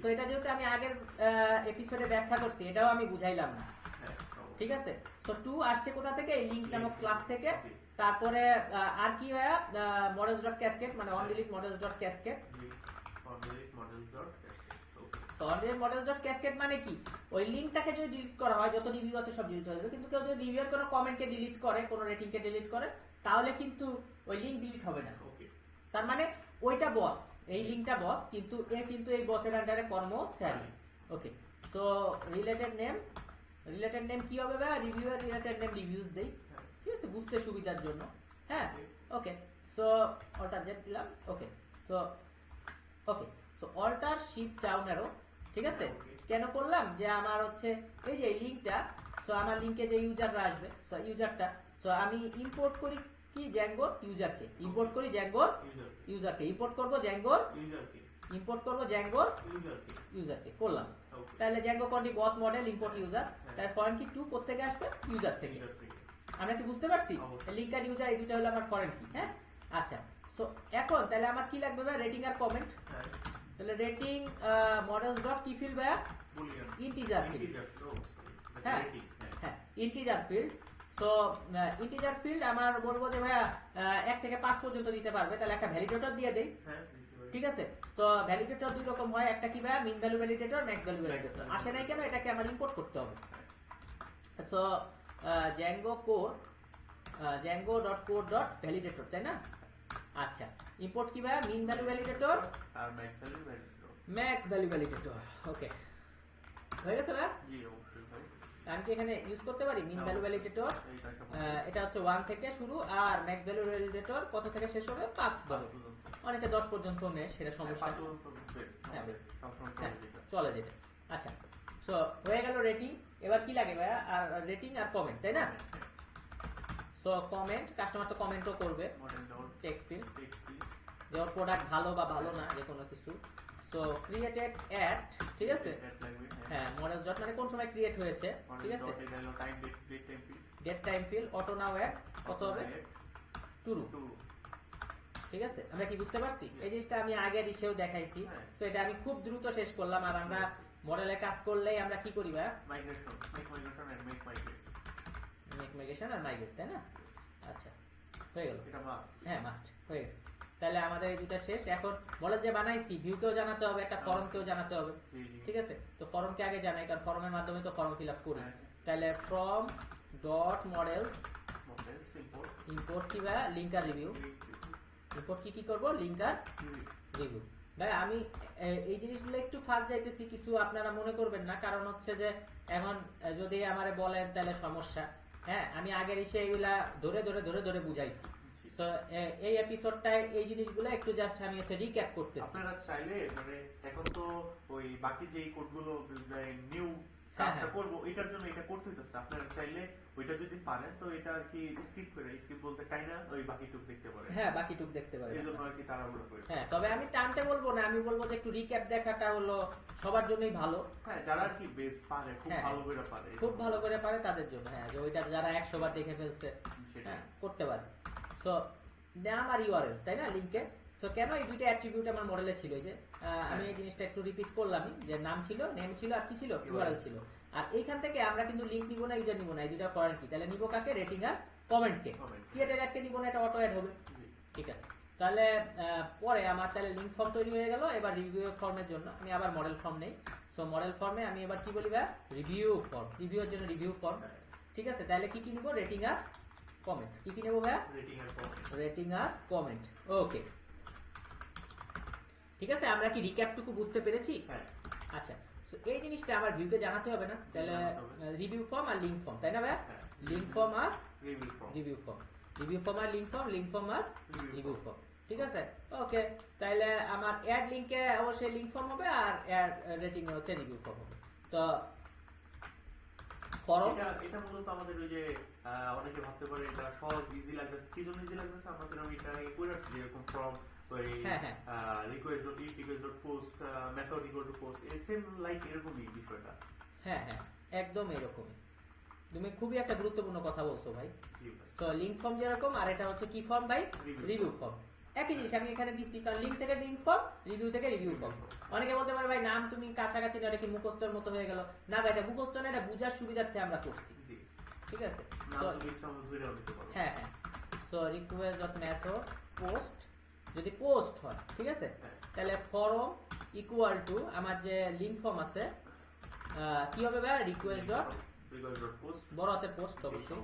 তো এটা যেহেতু আমি আগের এপিসোডে ব্যাখ্যা করছি, এটাও আমি বুঝাইলাম না, ঠিক আছে। সো টু আসছে কোথা থেকে? এই লিংক নামক ক্লাস থেকে। তারপরে আর কি ভাইয়া? মডেলস ডট ক্যাসকেড, মানে on delete models dot cascade. Models dot cascade মানে কি? ওই লিংকটাকে যদি ডিলিট করা হয়, যত রিভিউ আছে সব ডিলিট হয়ে যাবে, কিন্তু কেউ যদি রিভিউয়ের কোনো কমেন্টকে ডিলিট করে, কোনো রেটিংকে ডিলিট করে, তাহলে কিন্তু ওই লিংক ডিলিট হবে না। তার মানে ওইটা বস, এই লিংকটা বস, কিন্তু এই বসের আন্ডারে কর্মচারী। ওকে, সো রিলেটেড নেম কি হবে ভাই? রিভিউয়ার রিলেটেড নেম রিভিউজ দেই, ঠিক আছে, বুঝতে সুবিধার জন্য। হ্যাঁ, ওকে। সো অল্টার জেড দিলাম। Okay, so alt shift down arrow, ঠিক আছে। কেন করলাম? যে আমার হচ্ছে এই যে লিংকটা, সো আমার লিংকে যে ইউজাররা আসবে, সো ইউজারটা, সো আমি ইম্পোর্ট করি কি জ্যাঙ্গোর ইউজারকে, ইম্পোর্ট করি জ্যাঙ্গোর ইউজারকে, ইম্পোর্ট করব জ্যাঙ্গোর ইউজারকে করলাম। তাহলে জ্যাঙ্গো কন্টি বট মডেল ইম্পোর্ট ইউজার, তাই ফরেন কি 2 কোথা থেকে আসবে? ইউজার থেকে। আমরা কি বুঝতে পারছি? লিংক আর ইউজার এই দুটো হলো আমার ফরেন কি। হ্যাঁ, আচ্ছা। সো এখন তাহলে আমার কি লাগবে ভাই? রেটিং আর কমেন্ট। তাহলে রেটিং মডেলস ডট কি ফিল্ড ভাই? Integer field. হ্যাঁ, integer field. So integer field আমার বলবো যে ভাইয়া 1 থেকে 5 পর্যন্ত দিতে পারবে, তাহলে একটা ভ্যালিডেটর দিয়ে দেই, ঠিক আছে। তো ভ্যালিডেটর দুই রকম হয়, একটা কি ভাইয়া? Min value validator, max value validator. আসে নাই কেন? এটাকে আমার ইম্পোর্ট করতে হবে। সো django.code.validator, তাই না? আচ্ছা, ইম্পোর্ট কি ভাইয়া? মিন ভ্যালু ভ্যালিডেটর আর ম্যাক্স ভ্যালু ভ্যালিডেটর। ওকে, হয়ে গেছে ভাইয়া? জি অবশ্যই ভাই। আমি কি এখানে ইউজ করতে পারি মিন ভ্যালু ভ্যালিডেটর? এটা হচ্ছে 1 থেকে শুরু, আর ম্যাক্স ভ্যালু ভ্যালিডেটর কত থেকে শেষ হবে? 5 ধরো। অনেকে 10 পর্যন্ত নেয়, সেটা সমস্যা নেই। হ্যাঁ, চলে যেটা। আচ্ছা, সো হয়ে গেল রেটিং। এবার কি লাগে ভাইয়া? আর রেটিং আর কমেন্ট, তাই না? সো কমেন্ট, কাস্টমার তো কমেন্টও করবে, টেক্সট ফিল্ড, যে ওর প্রোডাক্ট ভালো বা ভালো না, যে কোনো কিছু। সো ক্রিয়েটেড অ্যাট, ঠিক আছে। হ্যাঁ, মডেলস ডট মানে কোন সময় ক্রিয়েট হয়েছে, ঠিক আছে। Date time field, auto now add কত হবে? ট্রু, ঠিক আছে। আমরা কি বুঝতে পারছি? এই জিনিসটা আমি আগের ইসেও দেখাইছি। সো এটা আমি খুব দ্রুত শেষ করলাম। আর আমরা মডেলে কাজ করলেই আমরা কি করি ভাই? মেক মাইগ্রেশন আর মাইগ্রেট, তাই না? আচ্ছা, হয়ে গেল। হ্যাঁ, মাস্ট হয়ে গেছে। তাহলে আমাদের এই দুটো শেষ। এখন মডেল যে বানাইছি, ভিউকেও জানাতে হবে, একটা ফর্মকেও জানাতে হবে, ঠিক আছে। তো ফর্মকে আগে জানাই, কারণ ফর্মের মাধ্যমে তো ফর্ম ফিল আপ করি। তাহলে ফর্ম ডট মডেলস ইম্পোর্ট কি ভাই? লিংক আর রিভিউ। ইম্পোর্ট কি করব? লিংক আর রিভিউ। ভাই আমি এই জিনিসগুলো একটু ফাস্ট যাইতেছি, কিছু আপনারা মনে করবেন না, কারণ হচ্ছে যে এখন যদি আমারে বলেন তাহলে সমস্যা। হ্যাঁ, আমি আগের এসে এইগুলা ধরে বুঝাইছি। সো এই এপিসোডটায় এই জিনিসগুলো একটু জাস্ট আমি এসে রিক্যাপ করতেছি। আপনারা চাইলে মানে এখন তো ওই বাকি যে কোডগুলো নিউ কাজটা করব, এটার জন্য এটা করতে হচ্ছে। আপনারা চাইলে ওইটা যদি পারেন তো এটা আর কি স্কিপ বলতে কাইনা ওই বাকিটুক দেখতে পারেন। হ্যাঁ, বাকিটুক দেখতে পারেন। এজন্য আর কি তাড়াহুড়ো করে। হ্যাঁ, তবে আমি টানতে বলবো না, আমি বলবো যে একটু রিক্যাপ দেখাটা হলো সবার জন্যই ভালো। হ্যাঁ, যারা আর কি বেস পারে, খুব ভালো করে পারে তাদের জন্য। হ্যাঁ, যে ওইটা যারা 100 বার দেখে ফেলছে, হ্যাঁ, করতে পারে। সো নাম আর ইউআরএল, তাই না, লিংকে। সো কেন এই দুইটা অ্যাট্রিবিউট আমার মডেলে ছিল, যে আমি এই জিনিসটা একটু রিপিট করলামই, যে নাম ছিল, নেম ছিল, আর কি ছিল? ইউআরএল ছিল। আর এইখান থেকে আমরা কিন্তু লিংক নিব না, ইউজার নিব না, এই দুইটা ফরেন কি। তাহলে নিব কাকে? রেটিং আর কমেন্টকে। ক্রিয়েটেড অ্যাডকে নিব না, এটা অটো অ্যাড হবে, ঠিক আছে। তাহলে পরে আমার তাহলে লিংক ফর্ম তৈরি হয়ে গেল। এবার রিভিউ ফর্মের জন্য আমি আবার মডেল ফর্ম নেই। সো মডেল ফর্মে আমি এবার কি বলি ভাই? রিভিউ ফর্ম, রিভিউর জন্য রিভিউ ফর্ম, ঠিক আছে। তাহলে কি নিব? রেটিং আর কমেন্ট কি কি নেবো ভাইয়া? রেটিং আর কমেন্ট। রেটিং আর কমেন্ট। ওকে, ঠিক আছে। আমরা কি রিক্যাপটুকু বুঝতে পেরেছি? হ্যাঁ আচ্ছা, তো এই জিনিসটা আমার ভিউকে জানাতে হবে না? তাহলে রিভিউ ফর্ম আর লিংক ফর্ম, তাই না ভাইয়া? হ্যাঁ লিংক ফর্ম আর review form. Review form, review form আর লিংক ফর্ম, লিংক ফর্ম আর Review রিভিউ form। ফর্ম, ঠিক আছে। ওকে, তাহলে আমার অ্যাড লিংকে অবশ্যই লিংক ফর্ম হবে আর অ্যাড রেটিং হচ্ছে রিভিউ ফর্ম হবে। তো ফর্ম এটা মূলত আমাদের ওই যে অনেকে ভাবতে পারে এটা সহজ ইজি লাগতেছে, কি জন্য ইজি লাগতেছে, আমরা তো এটা আগে করে আসছি, যেরকম ফর্ম ওই হ্যাঁ, হ্যাঁ। Request dot it request dot post method equal to post, এই সেম লাইক এরকমই বিষয়টা। হ্যাঁ হ্যাঁ, একদম এরকমই। তুমি খুবই একটা গুরুত্বপূর্ণ কথা বলছো ভাই। জি ভাই। তো লিংক ফর্ম যেরকম, আর এটা হচ্ছে কি ফর্ম ভাই? Review review form. একই জিনিস আমি এখানে দিচ্ছি, কারণ লিংক থেকে লিংক ফর্ম, রিভিউ থেকে রিভিউ ফর্ম। অনেকে বলতে পারে ভাই নাম তুমি কাছাকাছি না, এটা কি মুখস্থের মতো হয়ে গেল? না ভাই, এটা মুখস্থ না, এটা বুঝার সুবিধার্থে আমরা করছি, জি ঠিক আছে। নাম তো তুমি ইচ্ছা মতো ধরেও নিতে পারো। হ্যাঁ হ্যাঁ, so request dot method post, যদি পোস্ট হয়, ঠিক আছে, হ্যাঁ। তাহলে ফর্ম ইকুয়াল টু আমার যে লিংক ফর্ম আছে কি হবে ভাই? Request dot request dot post, বড় হাতের পোস্ট অবশ্যই।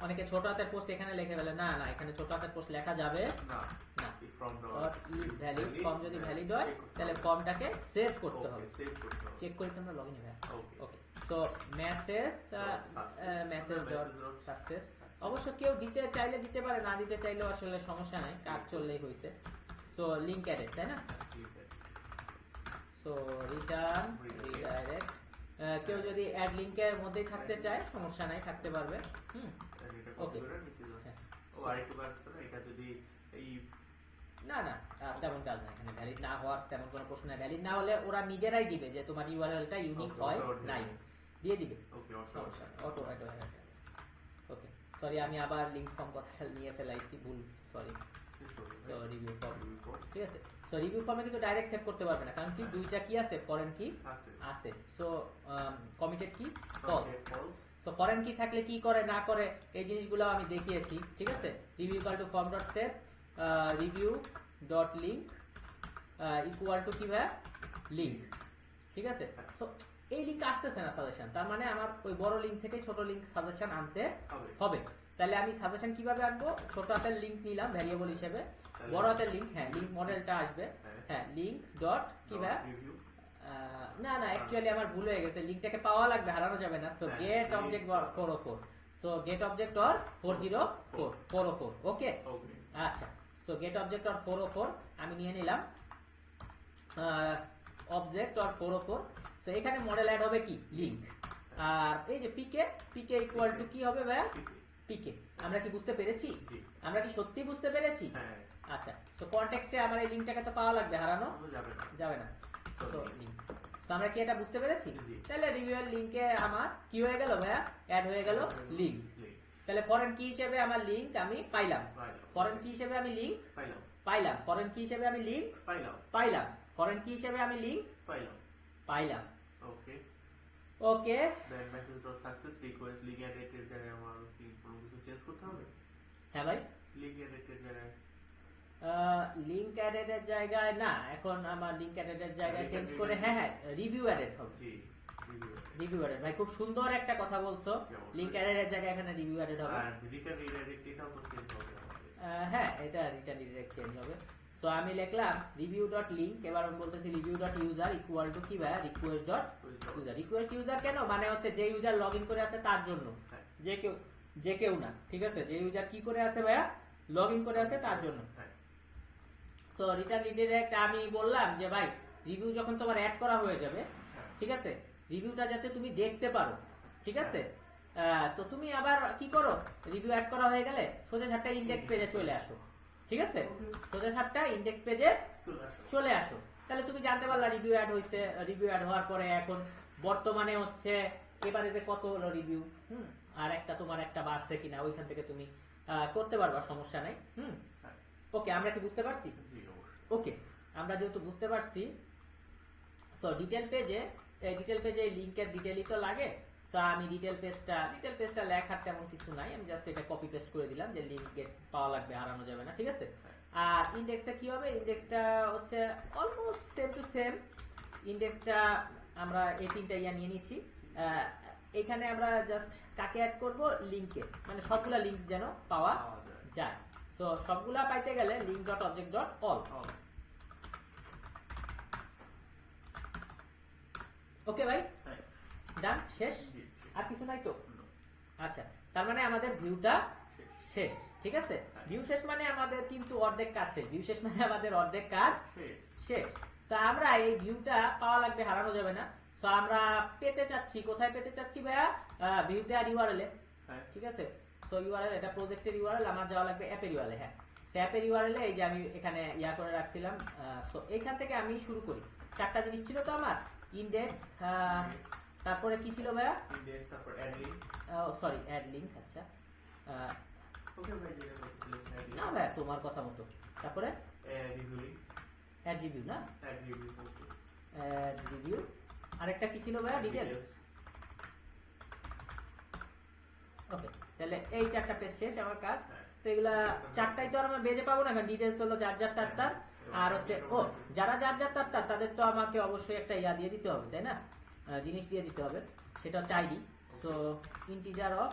অনেকে ছোট হাতের পোস্ট এখানে লিখে ফেলে, না না, এখানে ছোট হাতের পোস্ট লেখা যাবে না না। এই form dot is valid, form যদি ভ্যালিড হয় তাহলে ফর্মটাকে সেভ করতে হবে। সেভ করতে হবে। চেক করে তোমরা লগইন হবে। ওকে ওকে, তো মেসেজ মেসেজ ডট সাকসেস। অবশ্য কেউ দিতে চাইলে দিতে পারে, না দিতে চাইলেও আসলে সমস্যা নাই, কাজ চললেই হয়েছে। সো লিংক অ্যাডেড, তাই না? So return redirect. কেউ যদি অ্যাড লিংকের মধ্যেই থাকতে চায় সমস্যা নাই, থাকতে পারবে। এটা ওকে। কপি করে নিচে যাও। হ্যাঁ। ও আরেকটু কাজ আছে না, এটা যদি এই না না, তেমন কাজ না এখানে, ভ্যালিড না হওয়ার তেমন কোনো প্রশ্ন নাই। ভ্যালিড না হলে ওরা নিজেরাই দিবে যে তোমার ইউআরএলটা ইউনিক Okay, হয় auto নাই, দিয়ে দিবে, ওকে সমস্যা নেই, অটো অটো। ওকে, সরি আমি আবার লিংক ফর্ম কথা নিয়ে ফেলাইছি, ভুল, সরি। সো রিভিউ ফর্ম, ঠিক আছে। সো রিভিউ ফর্মে কিন্তু ডাইরেক্ট সেভ করতে পারবে না, কারণ কি দুইটা কি আছে, ফরেন কি আছে আছে। সো কমিটেড কি false. False. So foreign key থাকলে কি করে না করে এই জিনিসগুলো আমি দেখিয়েছি, ঠিক আছে। Review equal to form dot save, review dot link equal to কি ভাই? লিঙ্ক, ঠিক আছে। সো এই লিঙ্ক আসতেছে না সাজেশন, তার মানে আমার ওই বড় লিঙ্ক থেকে ছোট লিঙ্ক সাজেশন আনতে হবে। তাহলে আমি সাজেশন কিভাবে আনবো? ছোট হাতের লিঙ্ক নিলাম ভ্যারিয়েবল হিসেবে, বড় হাতের লিঙ্ক, হ্যাঁ লিঙ্ক মডেলটা আসবে, হ্যাঁ লিঙ্ক ডট কি ভাই? না না, অ্যাকচুয়ালি আমার ভুল হয়ে গেছে, লিঙ্কটাকে পাওয়া লাগবে, হারানো যাবে না। So get object 404, so get object or 404, ওকে। ওকে আচ্ছা, সো গেট অবজেক্ট অর 404 আমি নিয়ে নিলাম, অবজেক্ট অর 404। সো এখানে মডেল অ্যাড হবে কি? লিঙ্ক। আর এই যে পিকে ইকুয়াল টু কি হবে ভাইয়া? পিকে। আমরা কি বুঝতে পেরেছি? জি আমরা কি সত্যি বুঝতে পেরেছি? হ্যাঁ আচ্ছা, সো কনটেক্সটে আমার এই লিঙ্কটাকে তো পাওয়া লাগবে, হারানো যাবে না। যাবে না। তো লিঙ্ক, তো আমরা কি এটা বুঝতে পেরেছি? জি। তাহলে রিভিউয়ার লিংকে আমার কি হয়ে গেল ভাইয়া? অ্যাড হয়ে গেল লিঙ্ক। তাহলে ফরেন কি হিসেবে আমার লিঙ্ক আমি পাইলাম, ফরেন কি হিসেবে আমি লিঙ্ক পাইলাম, ফরেন কি হিসেবে আমি লিঙ্ক পাইলাম, ফরেন কি হিসেবে আমি লিঙ্ক পাইলাম। Okay okay, then message dot success request link এডিটের জায়গায় আমার কি কোনো কিছু চেঞ্জ করতে হবে? হ্যাঁ ভাই, লিঙ্ক এডিটের জায়গায় লিঙ্ক অ্যাডেডের জায়গায় না, এখন আমার লিঙ্ক অ্যাডেডের জায়গায় চেঞ্জ করে হ্যাঁ হ্যাঁ রিভিউ অ্যাডেড হবে। জি রিভিউ অ্যাডেড, ভাই খুব সুন্দর একটা কথা বলছো, লিঙ্ক অ্যাডেডের জায়গায় এখানে রিভিউ অ্যাডেড হবে। আর রিটার্ন রিডাইরেক্ট এটাও তো চেঞ্জ হবে আমাদের। হ্যাঁ, এটা রিটার্ন ডিরেক্ট চেঞ্জ হবে। সো আমি লিখলাম রিভিউ ডট লিঙ্ক, এবার আমি বলতেছি review dot user equal to কি ভাই? Request dot user. Request user কেন? মানে হচ্ছে যে ইউজার লগইন করে আছে তার জন্য, হ্যাঁ। যে কেউ না, ঠিক আছে। যে ইউজার কি করে আছে ভাইয়া? লগইন করে আছে তার জন্য। হ্যাঁ। সো রিটার্ন ডিরেক্ট আমি বললাম যে ভাই রিভিউ যখন তোমার অ্যাড করা হয়ে যাবে, ঠিক আছে, রিভিউটা যাতে তুমি দেখতে পারো, ঠিক আছে। তো তুমি আবার কি করো? রিভিউ অ্যাড করা হয়ে গেলে সোজা সাপটা ইনডেক্স পেজে চলে আসো, ঠিক আছে। সোজা সাপটা ইনডেক্স পেজে চলে আসো, তাহলে তুমি জানতে পারলা রিভিউ অ্যাড হয়েছে। রিভিউ অ্যাড হওয়ার পরে এখন বর্তমানে হচ্ছে এবারে যে কত হলো রিভিউ, আর একটা তোমার একটা বাড়ছে কিনা ওইখান থেকে তুমি করতে পারবা, সমস্যা নাই। ওকে, আমরা কি বুঝতে পারছি? ওকে, আমরা যেহেতু বুঝতে পারছি, সো ডিটেল পেজে লিংকের ডিটেলই তো লাগে। সো আমি ডিটেল পেজটা লেখার তেমন কিছু নাই, আমি জাস্ট এটা কপি পেস্ট করে দিলাম যে লিংক গেট পাওয়া লাগবে, হারানো যাবে না, ঠিক আছে। আর ইনডেক্সটা কি হবে? ইনডেক্সটা হচ্ছে অলমোস্ট সেম টু সেম। ইনডেক্সটা আমরা এই তিনটা নিয়ে নিয়েছি। এখানে আমরা জাস্ট কাকে অ্যাড করব, লিংকে, মানে সবগুলা লিংকস যেন পাওয়া পাওয়া যায়। যায়। সো সবগুলা পাইতে গেলে link dot object dot all. All. ওকে ভাই, হ্যাঁ। ডান, শেষ। জি, জি। আর কিছু নাই তো? No. আচ্ছা, তার মানে আমাদের ভিউটা শেষ। শেষ, ঠিক আছে? হ্যাঁ। ভিউ শেষ মানে আমাদের কিন্তু অর্ধেক কাজ শেষ, ভিউ শেষ মানে আমাদের অর্ধেক কাজ শেষ। শেষ। তো আমরা এই ভিউটা পাওয়া লাগবে, হারানো যাবে না। তো আমরা পেতে চাচ্ছি, কোথায় পেতে চাচ্ছি ভাইয়া? ভিউতে আর ইউআরএল এ, হ্যাঁ। ঠিক আছে? সো ইউআরএল, এটা প্রজেক্টের ইউআরএল, আমার যাওয়া লাগবে অ্যাপের ইউআরএল। হ্যাঁ, সো অ্যাপের ইউআরএল এই যে আমি এখানে ইয়া করে রাখছিলাম। সো এইখান থেকে আমি শুরু করি। চারটা জিনিস ছিল তো আমার, ইন্ডেক্স, তারপরে কি ছিল ভাইয়া? Index, তারপর add link। Sorry, add link. আচ্ছা, Okay ভাই, যেটা বলছিলেন, add link। না ভাইয়া তোমার কথা মতো। তারপরে Review link। অ্যাড রিভিউ, না Add review, okay। Add review. আরেকটা কি ছিল ভাইয়া? ডিটেল। Details। ওকে, তাহলে এই চারটা পেজ শেষ আমার কাজ। হ্যাঁ। সেগুলা চারটাই তো আর আমরা বেজে পাবো না, কারণ ডিটেলস হলো যার যার তার তার। আর হচ্ছে যারা যার যার তার তার, তাদের তো আমাকে অবশ্যই একটা ইয়া দিয়ে দিতে হবে, তাই না? জিনিস দিয়ে দিতে হবে, সেটা হচ্ছে আইডি। সো ইন্টিজার অফ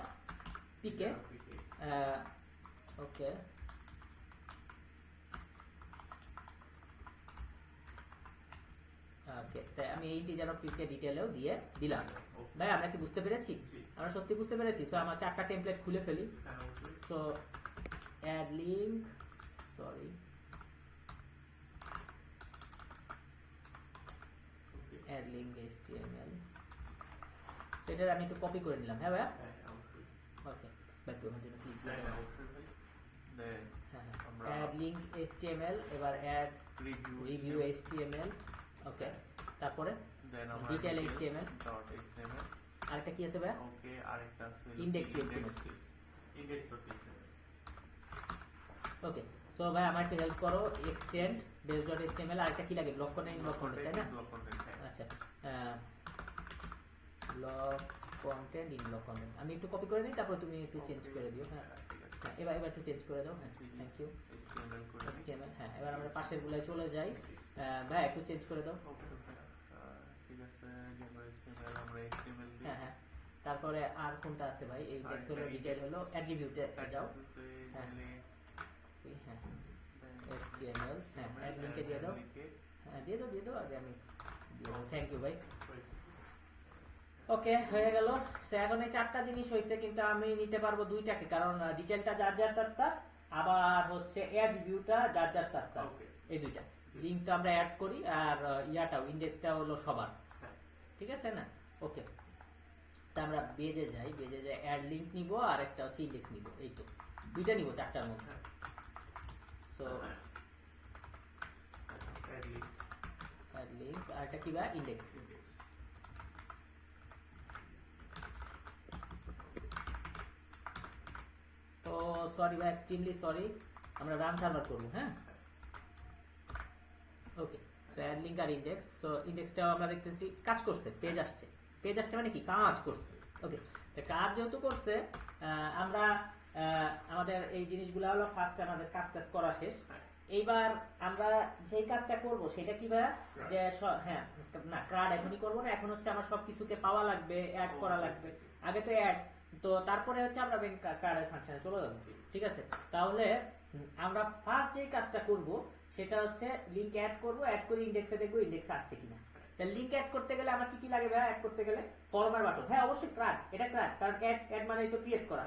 পিকে। ওকে, ওকে, তাই আমি এই ইন্টিজার অফ পিকে ডিটেলেও দিয়ে দিলাম। ভাই আমরা কি বুঝতে পেরেছি? জি। আমরা সত্যি বুঝতে পেরেছি। সো আমার চারটা টেমপ্লেট খুলে ফেলি। হ্যাঁ, অবশ্যই। So add link, sorry, Okay। add link HTML, সেটার আমি একটু কপি করে নিলাম। হ্যাঁ ভাইয়া, হ্যাঁ, অবশ্যই। ওকে, বাট তোমার জন্য ক্লিক দিয়ে হ্যাঁ, দাও। অবশ্যই ভাই। Then হ্যাঁ হ্যাঁ, আমরা- add link HTML, এবার add review HTML। HTML, ওকে, তারপরে Then আমরা detail details HTML, dot HTML। আরেকটা কি আছে ভাইয়া? Okay, আরেকটা আছে হলো Index কি? HTML। Index dot HTML। ওকে, সো ভাই আমার একটু হেল্প করো, extend base.html, আরেকটা কি লাগে? ব্লক কন্টেন্ট, ব্লক কন্টেন্ট, তাই না? Block content, হ্যাঁ। আচ্ছা, block content, in block content আমি একটু কপি করে নিই, তারপর তুমি একটু চেঞ্জ Okay, করে দিও। হ্যাঁ ঠিক আছে। হ্যাঁ, এবার একটু চেঞ্জ করে দাও। হ্যাঁ, থ্যাংক ইউ। HTML করে দিই। HTML, হ্যাঁ, এবার আমরা পাশের গুলায় চলে যাই। ভাই একটু চেঞ্জ করে দাও। Okay, ঠিক আছে, যেমন HTML আমরা HTML দিই। হ্যাঁ হ্যাঁ, তারপরে আর কোনটা আছে ভাই? এই আর টেক্সট হলো, একটা ডিটেইল হলো, অ্যাট্রিবিউটে যাও। Attribute-এ হ্যাঁ। গেলে হ্যাঁ, then HTML, হ্যাঁ, অ্যাড লিংকে দিয়ে দাও। হ্যাঁ, দিয়ে দাও, দিয়ে দাও, আগে আমি দিয়ে দাও। থ্যাংক ইউ ভাই। ওকে, হয়ে গেল। সো এখন এই চারটা জিনিস হয়েছে, কিন্তু আমি নিতে পারবো দুইটাকে, কারণ ডিটেলটা যার যার তার তার, আবার হচ্ছে অ্যাড ভিউটা যার যার তার তার, Okay. এই দুইটা লিংকটা আমরা অ্যাড করি, আর ইয়াটাও ইন্ডেক্সটা হলো সবার, হ্যাঁ। ঠিক আছে না? ওকে, তা আমরা বেজে যাই, বেজে যাই, অ্যাড লিংক নিব আর একটা হচ্ছে ইন্ডেক্স নিব, এই তো দুইটা নিব চারটার মধ্যে। হ্যাঁ। So Add link, add link আর একটা কি বা ইন্ডেক্স। index। তো সরি ভাই, এক্সট্রিমলি সরি, আমরা রান সার্ভার করবো। হ্যাঁ, ওকে, সো অ্যাড লিংক আর ইন্ডেক্স। সো ইন্ডেক্সটাও আমরা দেখতেছি কাজ করছে, পেজ আসছে। পেজ আসছে মানে কি? কাজ করছে। ওকে, তো কাজ যেহেতু করছে, আমরা আমাদের এই জিনিসগুলো হলো ফার্স্ট আমাদের কাজ করা শেষ। এইবার আমরা যেই কাজটা করব সেটা কি ভাইয়া? যে হ্যাঁ, না ক্রাড এখনই করবো না, এখন হচ্ছে আমার সবকিছুকে পাওয়া লাগবে, অ্যাড করা লাগবে। আগে তো অ্যাড, তো তারপরে হচ্ছে আমরা ব্যাংক কার্ডের ফাংশনে চলে যাবো, ঠিক আছে? তাহলে আমরা ফার্স্ট যেই কাজটা করব সেটা হচ্ছে লিংক অ্যাড করব, অ্যাড করে ইন্ডেক্সে দেখবো ইন্ডেক্সে আসছে কিনা। তাহলে লিংক অ্যাড করতে গেলে আমার কি কি লাগে ভাইয়া? অ্যাড করতে গেলে ফরমার বাটন, হ্যাঁ অবশ্যই ক্রাড, এটা ক্রাড, কারণ অ্যাড মানেই তো ক্রিয়েট করা,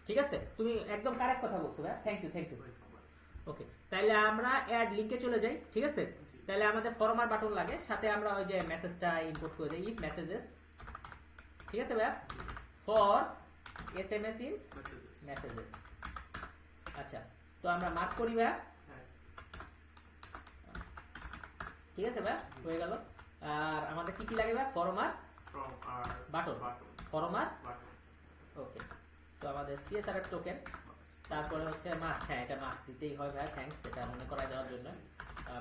ঠিক আছে? তুমি একদম কারেক্ট কথা বলছো ভাইয়া, থ্যাংক ইউ, থ্যাংক ইউ। ওকে, তাহলে আমরা অ্যাড লিংকে চলে যাই, ঠিক আছে? তাহলে আমাদের ফরমার বাটন লাগে, সাথে আমরা ওই যে মেসেজটা ইনপুট করে দেই, ইফ মেসেজেস, ঠিক আছে ভাইয়া? For SMS in messages. আচ্ছা, তো আমরা মার্ক করি ভাইয়া, ঠিক আছে ভাইয়া? হয়ে গেল। আর আমাদের কি কি লাগে ভাইয়া? Former From our button, former, button। ওকে। তো আমাদের সিএসআর এর টোকেন, তারপরে হচ্ছে মাস্ক, হ্যাঁ এটা মাস্ক দিতেই হয় ভাই, থ্যাঙ্কস এটা মনে করাই দেওয়ার জন্য।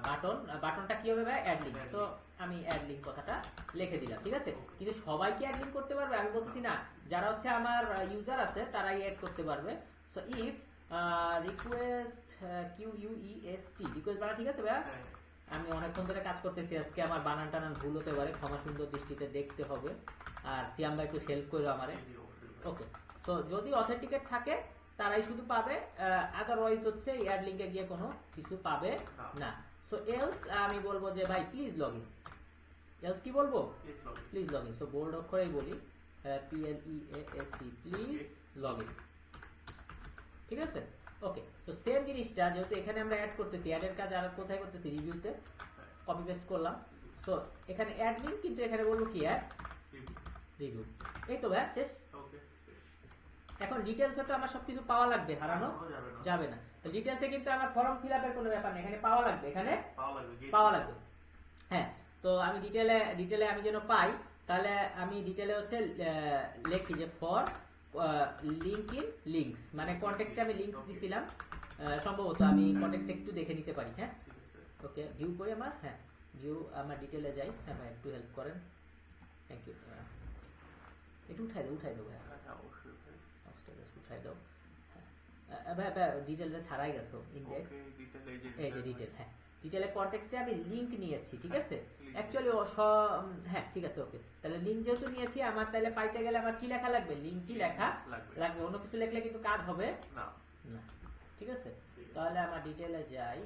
বাটন, বাটনটা কি হবে ভাই? Add link. তো আমি অ্যাড লিংক কথাটা লিখে দিলাম, ঠিক আছে? কিন্তু সবাই কি অ্যাড লিংক করতে পারবে? আমি বলতেছি না, যারা হচ্ছে আমার ইউজার আছে তারাই অ্যাড করতে পারবে। So if request QUEST, request বানা, ঠিক আছে ভাই? আমি অনেকক্ষণ ধরে কাজ করতেছি আজকে, আমার বানান টানান ভুল হতে পারে, ক্ষমা সুন্দর দৃষ্টিতে দেখতে হবে। আর সিয়াম ভাই একটু হেল্প করো আমারে। জি, অবশ্যই ভাই। ওকে, সো যদি অথেন্টিকেট থাকে তারাই শুধু পাবে, আদারওয়াইজ হচ্ছে এয়ার লিঙ্কে গিয়ে কোনো কিছু পাবে না। সো এলস আমি বলবো যে ভাই প্লিজ লগ ইন, এলস কি বলবো, Please log in. Please log in. So bold অক্ষরেই বলি PLEASC, প্লিজ লগ ইন, ঠিক আছে। ওকে, সো সেম জিনিসটা যেহেতু এখানে আমরা অ্যাড করতেছি, অ্যাডের কাজ আর কোথায় করতেছি, রিভিউতে কপি পেস্ট করলাম। সো এখানে অ্যাড লিঙ্ক, কিন্তু এখানে বলবো কি অ্যাড রিভিউ। এই তো ভাই শেষ। Okay. এখন ডিটেলসে তো আমার সবকিছু পাওয়া লাগবে, হারানো যাবে না। যাবে না। তো ডিটেলসে কিন্তু আমার ফর্ম ফিল আপের কোনো ব্যাপার নেই, এখানে পাওয়া লাগবে, এখানে পাওয়া লাগবে, gate পাওয়া লাগবে। হ্যাঁ, তো আমি ডিটেলে আমি যেন পাই, তাহলে আমি ডিটেলে হচ্ছে লিখি যে ফর লিঙ্ক ইন লিঙ্কস, মানে কনটেক্সটে আমি লিঙ্কস দিছিলাম, সম্ভবত আমি কনটেক্সট একটু দেখে নিতে পারি। হ্যাঁ, ঠিক আছে। ওকে, ভিউ কই আমার, হ্যাঁ ভিউ আমার ডিটেলে যাই। হ্যাঁ ভাই একটু হেল্প করেন, থ্যাংক ইউ। একটু উঠাই দাও ভাই, হ্যাঁ, অবশ্যই ভাই। জাস্ট উঠাই দাও। হ্যাঁ ভাই ভাই ডিটেলটা ছাড়াই গেছো, ইন্ডেক্স Okay, detail এই যে এই যে ডিটেল। হ্যাঁ, ডিটেলের কনটেক্সটে আমি লিংক নিয়েছি, ঠিক আছে। link অ্যাকচুয়ালি হ্যাঁ ঠিক আছে, ওকে। তাহলে লিংক যেহেতু নিয়েছি, আমার তাহলে পাইতে গেলে আমার কি লেখা লাগবে, লিংক কি লেখা লাগবে। লাগবে, অন্য কিছু লিখলে কিন্তু কাজ হবে না। না, ঠিক আছে। ঠিক আছে। তাহলে আমার ডিটেলে যাই,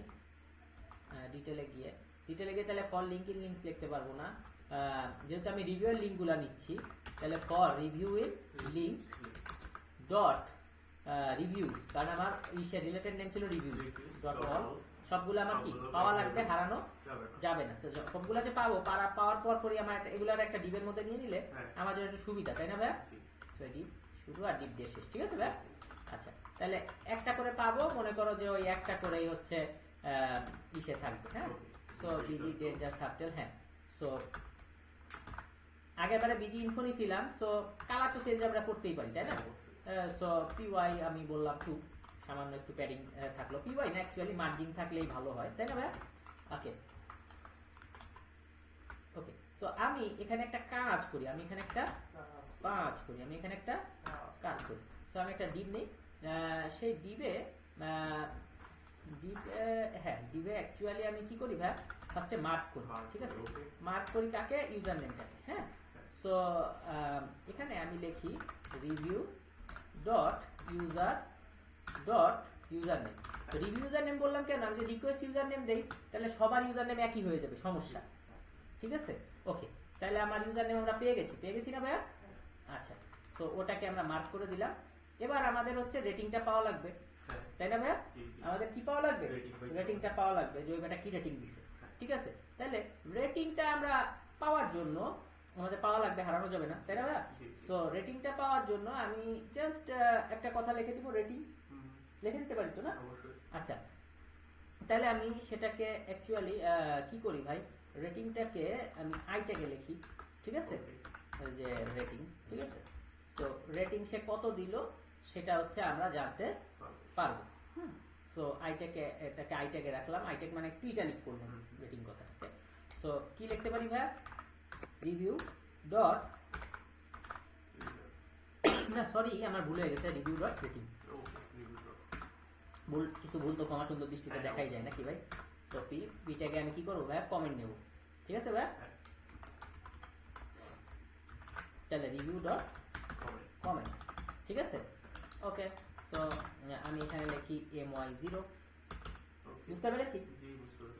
ডিটেলে গিয়ে তাহলে ফর লিঙ্ক ইন লিঙ্কস লিখতে পারবো না, যেহেতু আমি রিভিউয়ের লিঙ্কগুলো নিচ্ছি, তাহলে for review in link dot reviews, কারণ আমার ইসের রিলেটেড নেম ছিল রিভিউজ ডট অল, সবগুলো আমার কি পাওয়া লাগবে, হারানো যাবে না। যাবে না। তো সবগুলো যে পাবো, পাওয়ার পরই আমার এগুলার একটা ডিবের মধ্যে নিয়ে নিলে হ্যাঁ। আমার জন্য একটু সুবিধা, তাই না ভাই? জি। তো ডিপ শুরু আর ডিপ দিয়ে শেষ, ঠিক আছে ভাই? আচ্ছা, তাহলে একটা করে পাবো, মনে করো যে ওই একটা করেই হচ্ছে ইসে থাকবে। হ্যাঁ, সো বিজি ডেঞ্জার সাবটেল। হ্যাঁ, সো আগেরবারে বিজি ইনফো নিছিলাম, সো কালার তো চেঞ্জ আমরা করতেই পারি, তাই না? সো পিওয়াই আমি বললাম 2, সামান্য একটু প্যাডিং থাকলো, পিওয়াই না অ্যাকচুয়ালি মার্জিন থাকলেই ভালো হয়, তাই না ভাই? ওকে ওকে, তো আমি এখানে একটা কাজ করি, আমি এখানে একটা কাজ করি। সো আমি একটা ডিপ নেই, সেই ডিবে ডিবে অ্যাকচুয়ালি আমি কি করি ভাই, ফার্স্টে মার্ক করি, ঠিক আছে। মার্ক করি কাকে, ইউজার নেমটাকে। হ্যাঁ, সো এখানে আমি লিখি রিভিউ ডট ইউজার নেম। তো রিভিউ ইউজার নেম বললাম কেন, আমি যদি রিকোয়েস্ট ইউজার নেম দেই তাহলে সবার ইউজার নেম একই হয়ে যাবে, সমস্যা, ঠিক আছে। ওকে, তাহলে আমার ইউজার নেম আমরা পেয়ে গেছি না ভাইয়া? আচ্ছা, তো ওটাকে আমরা মার্ক করে দিলাম। এবার আমাদের হচ্ছে রেটিংটা পাওয়া লাগবে, তাই না ভাইয়া? আমাদের কি পাওয়া লাগবে, রেটিংটা পাওয়া লাগবে, যে ওই বেটা কি রেটিং দিছে, ঠিক আছে। তাহলে রেটিংটা আমরা পাওয়ার জন্য আমাদের পাওয়া লাগবে, হারানো যাবে না, তাই না ভাইয়া? সো রেটিংটা পাওয়ার জন্য আমি জাস্ট একটা কথা লিখে দিব, রেটিং লিখে দিতে পারি তো না? অবশ্যই। আচ্ছা, তাহলে আমি সেটাকে অ্যাকচুয়ালি কি করি ভাই, রেটিংটাকে আমি আইটাকে লিখি, ঠিক আছে, এই যে রেটিং, ঠিক আছে। সো রেটিং সে কত দিল সেটা হচ্ছে আমরা জানতে পারবো। সো এটাকে আইটাকে রাখলাম, আইটেক মানে একটু ইটালিক করলাম রেটিং কথাটাকে। সো কি লিখতে পারি ভাই, রিভিউ ডট না সরি আমার ভুল হয়ে গেছে, রিভিউ ডট রেটিং। ভুল তো ক্ষমা সুন্দর দৃষ্টিতে দেখাই যায় নাকি ভাই? সো পিটাকে আমি কি করবো ভাই, কমেন্ট নেব, ঠিক আছে ভাই? তাহলে রিভিউ ডট কমেন্ট, ঠিক আছে। ওকে, সো আমি এখানে লিখি my0, বুঝতে পেরেছি,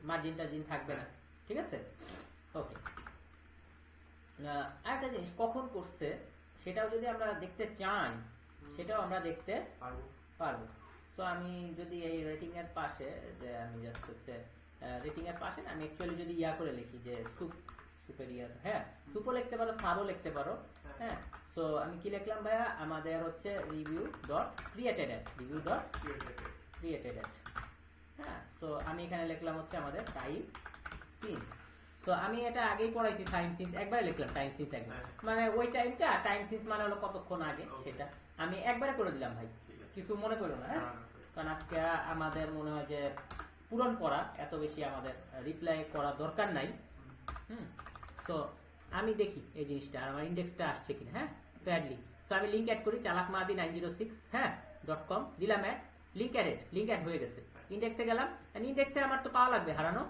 মার্জিন টার্জিন থাকবে না, ঠিক আছে। ওকে, আরেকটা জিনিস কখন করছে সেটাও যদি আমরা দেখতে চাই, সেটাও আমরা দেখতে পারবো। সো আমি যদি এই রেটিং এর পাশে, যে আমি জাস্ট হচ্ছে রেটিং এর পাশে আমি অ্যাকচুয়ালি যদি ইয়া করে লিখি যে সুপেরিয়র, হ্যাঁ সুপও লিখতে পারো, সাবও লিখতে পারো। হ্যাঁ, সো আমি কি লিখলাম ভাইয়া, আমাদের হচ্ছে রিভিউ ডট ক্রিয়েটেড অ্যাট, হ্যাঁ। সো আমি এখানে লিখলাম হচ্ছে আমাদের টাইম সিন্স। সো আমি এটা আগেই পড়াইছি, টাইম সিন্স একবারে লিখলাম, টাইম সিন্স একবার, মানে ওই টাইমটা, টাইম সিন্স মানে হলো কতক্ষণ আগে, সেটা আমি একবারে করে দিলাম ভাই, কিছু মনে করো না। হ্যাঁ, কারণ আজকে আমাদের মনে হয় যে পূরণ করা এত বেশি আমাদের রিপ্লাই করা দরকার নাই। সো আমি দেখি এই জিনিসটা আমার ইন্ডেক্সটা আসছে কিনা। হ্যাঁ, সো অ্যাডলি, সো আমি লিঙ্ক অ্যাড করি, চালাক মাহাদি 906 হ্যাঁ .com দিলাম, লিঙ্ক অ্যাড হয়ে গেছে। ইন্ডেক্সে গেলাম, ইন্ডেক্সে আমার তো পাওয়া লাগবে, হারানো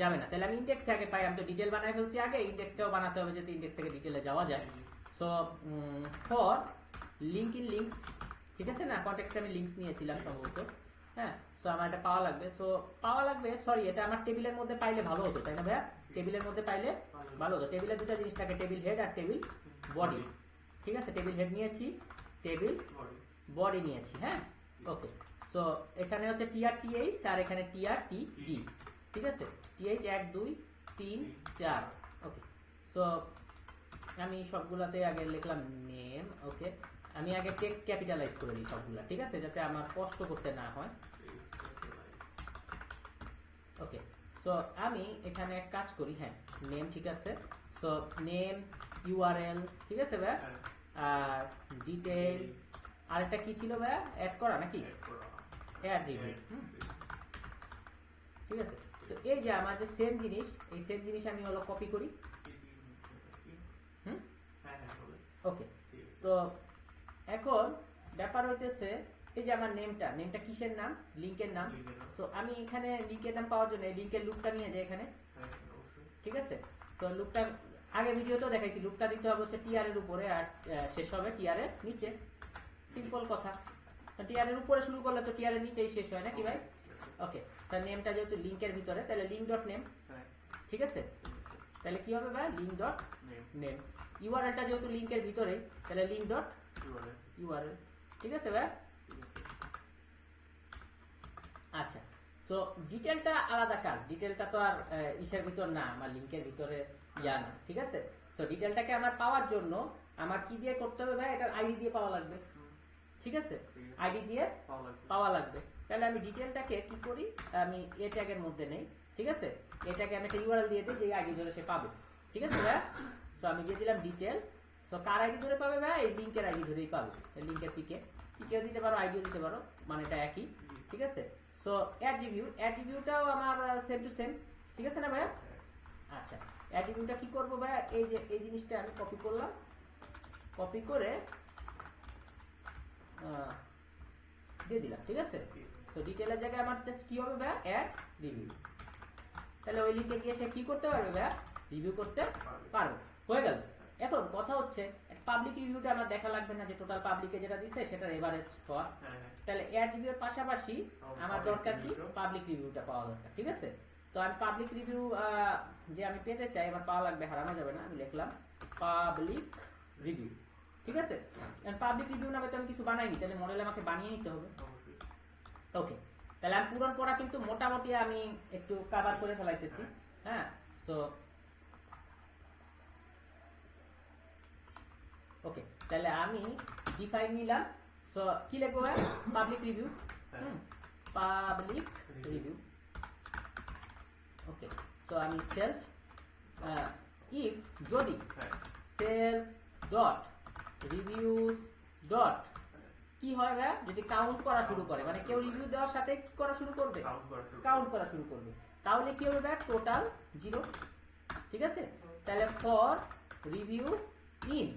যাবে না। তাহলে আমি ইন্ডেক্সে আগে পাই, আমি তো ডিটেল বানাই ফেলছি আগে, ইন্ডেক্সটাও বানাতে হবে যাতে ইন্ডেক্স থেকে ডিটেলে যাওয়া যায়। So so for link in links, ঠিক আছে না, কনটেক্সটে আমি লিঙ্কস নিয়েছিলাম সম্ভবত। হ্যাঁ, সো আমার এটা পাওয়া লাগবে। সো পাওয়া লাগবে, সরি এটা আমার টেবিলের মধ্যে পাইলে ভালো হতো, তাই না ভাইয়া? টেবিলের মধ্যে পাইলে ভালো হতো। টেবিলে দুটো জিনিস থাকে, টেবিল হেড আর টেবিল বডি। ঠিক আছে, টেবিল হেড নিয়েছি, টেবিল বডি নিয়েছি। হ্যাঁ, ওকে। সো এখানে হচ্ছে টিআর টিএইচ আর এখানে টিআর টি ডি। ঠিক আছে, টিএইচ 1 2 3 4। ওকে, সো আমি সবগুলাতে আগে লিখলাম নেম। ওকে, আমি আগে টেক্সট ক্যাপিটালাইজ করে দিই সবগুলা, ঠিক আছে, যাতে আমার কষ্ট করতে না হয়। ওকে, সো আমি এখানে এক কাজ করি। হ্যাঁ, নেম ঠিক আছে। সো নেম, ইউআরএল, ঠিক আছে ভাই, আর ডিটেইল, আর একটা কি ছিল ভাই, অ্যাড করা নাকি অ্যাড রিভিউ। ঠিক আছে, তো এই যে আমার যে সেম জিনিস, এই সেম জিনিস আমি হলো কপি করি। ওকে, তো এখন ব্যাপার হইতেছে এই যে আমার নেমটা কিসের নাম, লিংকের নাম। তো আমি এখানে লিংকের নাম পাওয়ার জন্য এই লিংকের লুপটা নিয়ে যাই এখানে। ঠিক আছে, তো লুপটা আগে ভিডিওতেও দেখাইছি, লুপটা দিতে হবে হচ্ছে টিআর এর উপরে আর শেষ হবে টিআর এর নিচে। সিম্পল কথা, টিআর এর উপরে শুরু করলে তো টিআর এর নিচেই শেষ হয় নাকি ভাই? ওকে, তাহলে নেমটা যেহেতু লিংকের ভিতরে, তাহলে লিংক ডট নেম। ঠিক আছে, তাহলে কি হবে ভাই, লিংক ডট নেম। ইউআরএলটা যেহেতু লিংকের ভিতরেই, তাহলে লিংক ডট ইউআরএল। ঠিক আছে ভাই? আচ্ছা, সো ডিটেলটা আলাদা কাজ, ডিটেলটা তো আর ইসের ভিতর না, আমার লিংকের ভিতরে ইয়া না। ঠিক আছে, সো ডিটেলটাকে আমার পাওয়ার জন্য আমার কি দিয়ে করতে হবে ভাই, এটার আইডি দিয়ে পাওয়া লাগবে। ঠিক আছে, আইডি দিয়ে পাওয়া লাগবে। তাহলে আমি ডিটেলটাকে কি করি, আমি এ ট্যাগের মধ্যে নেই। ঠিক আছে, এটাকে আমি একটা ইউআরএল দিয়ে দিই, যে আইডি ধরে সে পাবে। ঠিক আছে ভাই? সো আমি দিয়ে দিলাম ডিটেল। সো কার আইডি ধরে পাবে ভাই, এই লিংকের আইডি ধরেই পাবে। লিংকের পিকেও দিতে পারো, আইডিও দিতে পারো, মানে এটা একই। ঠিক আছে, সো অ্যাড রিভিউটাও আমার সেম টু সেম। ঠিক আছে না ভাইয়া? আচ্ছা, অ্যাড রিভিউটা কি করবো ভাইয়া, এই যে এই জিনিসটা আমি কপি করলাম, কপি করে দিয়ে দিলাম। ঠিক আছে, তো ডিটেইলের জায়গায় আমার জাস্ট কি হবে ভাইয়া, অ্যাড রিভিউ। তাহলে ওই লিংকে গিয়ে সে কি করতে পারবে ভাইয়া, রিভিউ করতে পারবে। হয়ে গেল। এখন কথা হচ্ছে পাবলিক রিভিউটা আমার দেখা লাগবে না, যে টোটাল পাবলিকে যেটা দিচ্ছে সেটার এভারেজ পাওয়া। তাহলে অ্যাড রিভিউর পাশাপাশি আমার দরকার কি, পাবলিক রিভিউটা পাওয়া দরকার। ঠিক আছে, তো আমি পাবলিক রিভিউ যে আমি পেতে চাই, আমার পাওয়া লাগবে, হারানো যাবে না। আমি লিখলাম পাবলিক রিভিউ। ঠিক আছে, পাবলিক রিভিউ নামে তো আমি কিছু বানাইনি, তাহলে মডেল আমাকে বানিয়ে নিতে হবে। ওকে, তাহলে আমি পুরন পড়া কিন্তু মোটামুটি আমি একটু কভার করে ফেলাইতেছি। হ্যাঁ, সো ওকে, তাহলে আমি ডিফাইন নিলাম। সো কি লিখবো ভাই, public review. Public review. Okay, so আমি সেলফ ইফ যদি সেলফ ডট রিভিউস ডট কি হয় ভাই, যদি কাউন্ট করা শুরু করে, মানে কেউ রিভিউ দেওয়ার সাথে কি করা শুরু করবে, কাউন্ট করা শুরু করবে, তাহলে কি হবে ভাই, টোটাল 0। ঠিক আছে, তাহলে for review in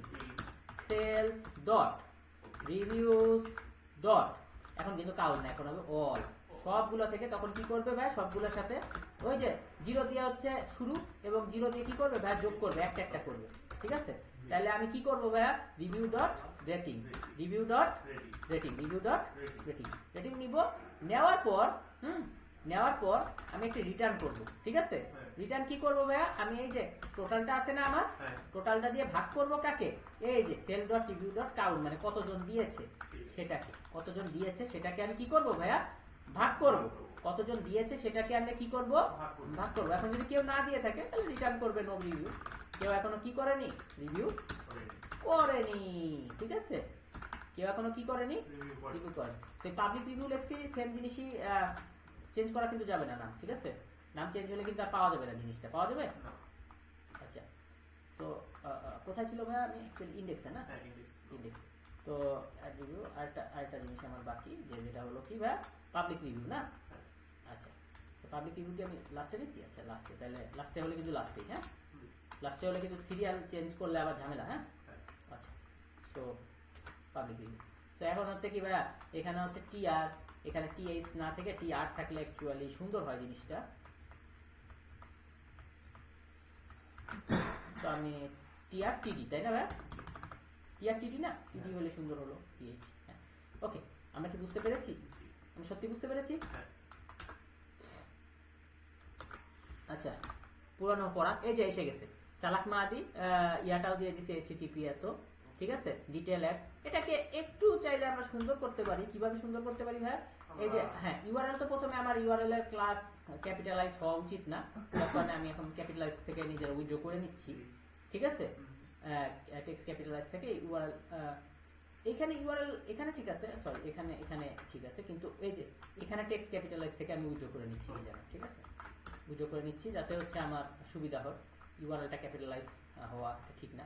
self dot reviews dot, এখন কিন্তু কাউন্ট না, এখন হবে অল, সবগুলো থেকে। তখন কি করবে ভাই, সবগুলোর সাথে ওই যে 0 দিয়ে হচ্ছে শুরু, এবং 0 দিয়ে কি করবে ভাই, যোগ করবে, একটা একটা করবে। ঠিক আছে, তাহলে আমি কি করবো ভাইয়া, review dot rating, review dot rating, review dot rating, rating নিব। নেওয়ার পর নেওয়ার পর আমি একটা রিটার্ন করব। ঠিক আছে, রিটার্ন কি করবো ভাইয়া, আমি এই যে টোটালটা আছে না আমার, টোটালটা দিয়ে ভাগ করব কাকে, এই যে self dot review dot count, মানে কতজন দিয়েছে সেটাকে, কতজন দিয়েছে সেটাকে আমি কি করব ভাইয়া, ভাগ করব। কতজন দিয়েছে সেটাকে আমি কি করব, ভাগ করব। এখন যদি কেউ না দিয়ে থাকে, তাহলে রিটার্ন করবে নো রিভিউ। কেউ এখনো কি করেনি, রিভিউ করেনি। ঠিক আছে, কেউ এখনো কি করেনি, রিভিউ করেনি। সেই পাবলিক রিভিউ লেখছি, সেম জিনিসই, চেঞ্জ করা কিন্তু যাবে না নাম। ঠিক আছে, নাম চেঞ্জ হলে কিন্তু আর পাওয়া যাবে না, জিনিসটা পাওয়া যাবে। আচ্ছা, সো কোথায় ছিল ভাই, আমি অ্যাকচুয়ালি ইন্ডেক্সে না, ইন্ডেক্স। তো রিভিউ আরেকটা জিনিস আমার বাকি, যেটা হলো কি ভাই, পাবলিক রিভিউ না। আচ্ছা, তো পাবলিক রিভিউ কি আমি লাস্টে নিছি? আচ্ছা, লাস্টে, তাহলে লাস্টে হলে কিন্তু লাস্টেই। হ্যাঁ, লাস্টে হলে কিন্তু সিরিয়াল চেঞ্জ করলে আবার ঝামেলা। হ্যাঁ, আচ্ছা, সো পাবলিক রিভিউ। সো এখন হচ্ছে কি ভাইয়া, এখানে হচ্ছে টিআর, এখানে টিএইচ না থেকে টিআর থাকলে অ্যাকচুয়ালি সুন্দর হয় জিনিসটা। তো আমি টিআর টিডি, তাই না ভাই? আর টিডি না, টিডি হলে সুন্দর হলো, টিএইচ। হ্যাঁ ওকে, আমরা কি বুঝতে পেরেছি? আমি সত্যি বুঝতে পেরেছি? হ্যাঁ। আচ্ছা, পুরানো পড়া এই যে এসে গেছে, চালাক মাদি ইয়াটাও দিয়ে দিছে এইচটিটিপি এত, ঠিক আছে, ডিটেল অ্যাড। এটাকে একটু চাইলে আমরা সুন্দর করতে পারি। কিভাবে সুন্দর করতে পারি ভাই? এই যে হ্যাঁ, ইউআরএল তো প্রথমে আমার ইউআরএল এর ক্লাস ক্যাপিটালাইজ হওয়া উচিত না, যার কারণে আমি এখন ক্যাপিটালাইজ থেকে নিজের উইথড্র করে নিচ্ছি, ঠিক আছে। টেক্সট ক্যাপিটালাইজ থেকে ইউআরএল, এখানে ইউআরএল এখানে ঠিক আছে, সরি এখানে এখানে ঠিক আছে, কিন্তু এই যে এখানে টেক্সট ক্যাপিটালাইজ থেকে আমি উইথড্র করে নিচ্ছি এই জায়গা, ঠিক আছে, উইথড্র করে নিচ্ছি যাতে হচ্ছে আমার সুবিধা হয়। ইউআরএলটা ক্যাপিটালাইজ হওয়া ঠিক না।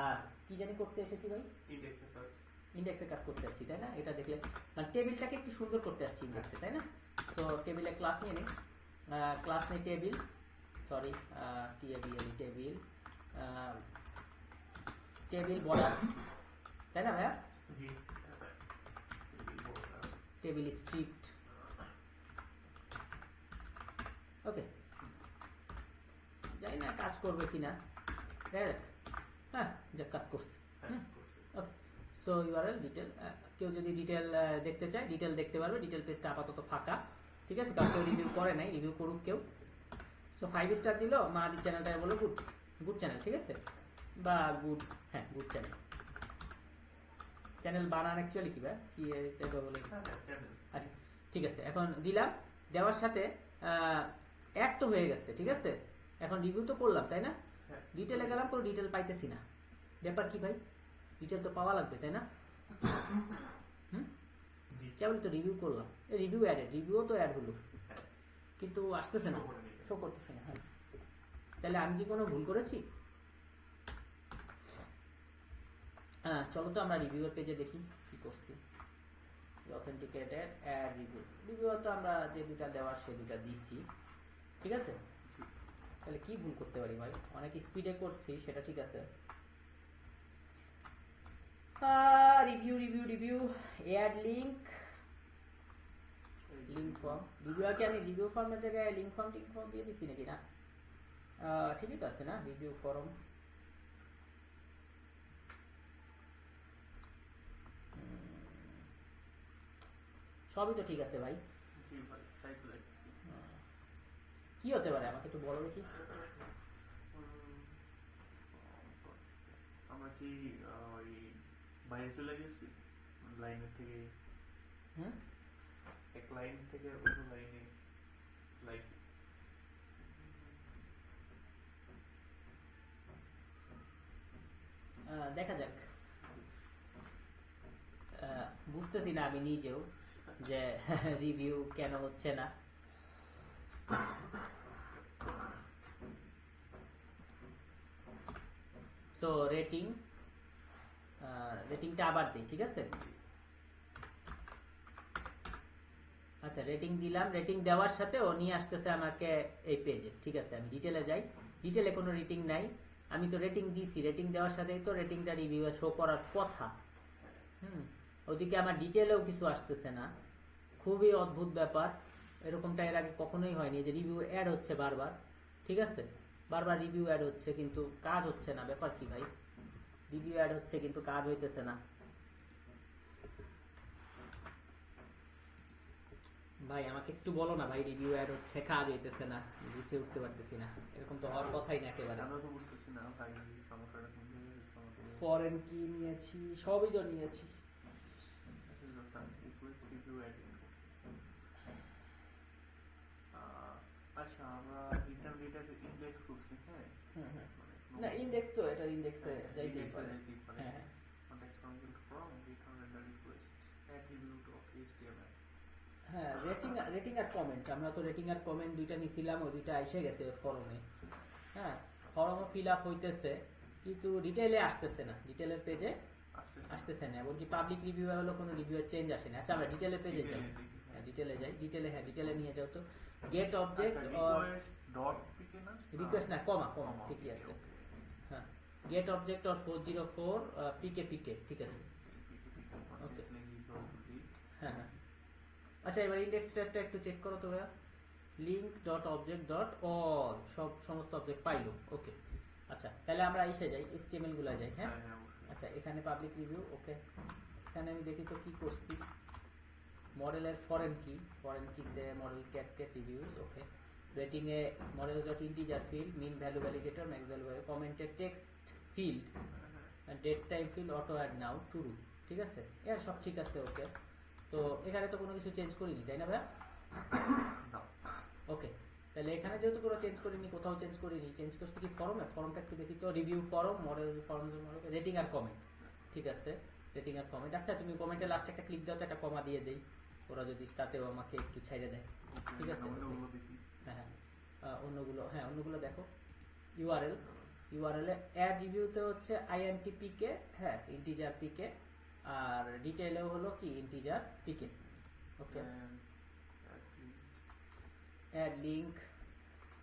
আর কি জানি করতে এসেছি ভাই? ইন্ডেক্সে কাজ করতে আসছি, তাই না? এটা দেখলে মানে টেবিলটাকে একটু সুন্দর করতে আসছি ইন্ডেক্সে, তাই না? তো টেবিলে ক্লাস নিয়ে নিই, ক্লাস নেই table, sorry T A B L table, table border, তাই না ভাইয়া? Table script, okay. জানি না কাজ করবে কিনা, হ্যাঁ যা কাজ করছে। ওকে, সো ইউআরএল ডিটেল, কেউ যদি ডিটেল দেখতে চায় ডিটেল দেখতে পারবে। ডিটেল পেজটা আপাতত ফাঁকা, ঠিক আছে, কারণ কেউ রিভিউ করে নাই, রিভিউ করুক কেউ। সো 5 স্টার দিল, মাদি চ্যানেলটা বলো গুড, গুড চ্যানেল, ঠিক আছে, বা গুড, হ্যাঁ গুড চ্যানেল। চ্যানেল বানান অ্যাকচুয়ালি কি ভাই? বলে আচ্ছা ঠিক আছে, এখন দিলাম, দেওয়ার সাথে এক তো হয়ে গেছে, ঠিক আছে। এখন রিভিউ তো করলাম, তাই না? ডিটেলে গেলাম, কোনো ডিটেল পাইতেছি না, ব্যাপার কি ভাই? ডিটেল তো পাওয়া লাগবে, তাই না? কেবল তো রিভিউ করলাম, রিভিউ অ্যাডেড, রিভিউও তো অ্যাড হলো, কিন্তু আসতেছে না, শো করতেছে না। হ্যাঁ, তাহলে আমি কি কোনো ভুল করেছি? হ্যাঁ চলো তো আমরা রিভিউয়ের পেজে দেখি কি করছি। অথেন্টিকেটেড অ্যাড রিভিউ, রিভিউ তো আমরা যে দুটা দেওয়ার সে দুটা দিছি, ঠিক আছে। তাহলে কি ভুল করতে পারি ভাই? অনেক স্পিডে করছি, সেটা ঠিক আছে। Review review review add link, link form, review কি আমি রিভিউ ফর্মের জায়গায় লিংক ফর্ম টিংক ফর্ম দিয়ে দিছি নাকি? না, ঠিকই তো আছে না, রিভিউ ফর্ম। সবই তো ঠিক আছে ভাই। কি হতে পারে আমাকে একটু বলো দেখি। আমরা কি ওই বাইরে চলে গেছি লাইনের থেকে, এক লাইন থেকে অন্য লাইনে, লাইক দেখা যাক, বুঝতেছি না আমি নিজেও যে রিভিউ কেন হচ্ছে না। সো রেটিং, রেটিংটা আবার দিই, ঠিক আছে। আচ্ছা রেটিং দিলাম, রেটিং দেওয়ার সাথে ও নিয়ে আসতেছে আমাকে এই পেজে, ঠিক আছে। আমি ডিটেলে যাই, ডিটেলে কোনো রেটিং নাই, আমি তো রেটিং দিছি, রেটিং দেওয়ার সাথেই তো রেটিংটা রিভিউয়ে শো করার কথা। ওদিকে আমার ডিটেলেও কিছু আসতেছে না, খুবই অদ্ভুত ব্যাপার। এরকমটা এর আগে কখনোই হয়নি যে রিভিউ অ্যাড হচ্ছে বারবার, ঠিক আছে, বারবার রিভিউ অ্যাড হচ্ছে কিন্তু কাজ হচ্ছে না, ব্যাপার কি ভাই? রিভিউ অ্যাড হচ্ছে কিন্তু কাজ হইতেছে না ভাই। আমাকে একটু বলো না ভাই, রিভিউ অ্যাড হচ্ছে কাজ হইতেছে না, বুঝে উঠতে পারতেছি না, এরকম তো হওয়ার কথাই না একেবারে। আমরা তো বুঝতেছি না ভাই সমস্যাটা কোন জায়গায় হচ্ছে আমাদের। ফরেন কি নিয়েছি, সবই তো নিয়েছি। আচ্ছা আমরা ইন্টারনেটে ইন্ডেক্স করছি, হ্যাঁ না ইন্ডেক্স তো এটা ইন্ডেক্সে যাইতেই পারে। হ্যাঁ হ্যাঁ, রেটিং রেটিং আর কমেন্ট, আমরা তো রেটিং আর কমেন্ট দুইটা নিছিলাম, ওই দুইটা এসে গেছে ফরমে। হ্যাঁ ফরমও ফিল আপ হইতেছে, কিন্তু ডিটেইলে আসতেছে না, ডিটেইলের পেজে আসতেছে না, এমনকি পাবলিক রিভিউ হলো কোনো রিভিউ চেঞ্জ আসে না। আচ্ছা আমরা ডিটেইলের পেজে যাই, হ্যাঁ ডিটেইলে যাই, ডিটেইলে, হ্যাঁ ডিটেইলে নিয়ে যাও তো। গেট অবজেক্ট অর রিকোয়েস্ট না, কমা কমা ঠিকই আছে। হ্যাঁ গেট অবজেক্ট অর 404 পিকে পিকে, ঠিক আছে, ওকে। হ্যাঁ হ্যাঁ আচ্ছা এবার ইন্ডেক্স ট্যাগটা একটু চেক করো তো ভাইয়া। Link dot object dot all, সমস্ত অবজেক্ট পাইলো, ওকে। আচ্ছা তাহলে আমরা এসে যাই, HTML গুলা যাই। হ্যাঁ আচ্ছা এখানে পাবলিক রিভিউ, ওকে। এখানে আমি দেখি তো কি করছি, মডেলের ফরেন কিতে model cascade reviews, okay. Rating এ model dot integer field, min value validator, max value, কমেন্টের text field, date time field, auto add now, true, ঠিক আছে, এর সব ঠিক আছে, ওকে। তো এখানে তো কোনো কিছু চেঞ্জ করিনি তাই না ভাই? না। ওকে, তাহলে এখানে যেহেতু কোনো চেঞ্জ করিনি, কোথাও চেঞ্জ করিনি, চেঞ্জ করছি কি ফর্মটা একটু দেখি তো, review form, model form, rating আর কমেন্ট, ঠিক আছে, রেটিং আর কমেন্ট। আচ্ছা তুমি কমেন্টের লাস্টে একটা ক্লিক দাও তো, একটা কমা দিয়ে দেই, ওরা যদি তাতেও আমাকে একটু ছাইড়ে দেয়, ঠিক আছে। হ্যাঁ হ্যাঁ অন্যগুলো দেখো। ইউআরএল এ অ্যাড রিভিউতে হচ্ছে আইএনটিপিকে, হ্যাঁ ইন্টিজার পিকে, আর ডিটেইলেও হলো কি integer PK, okay. Add link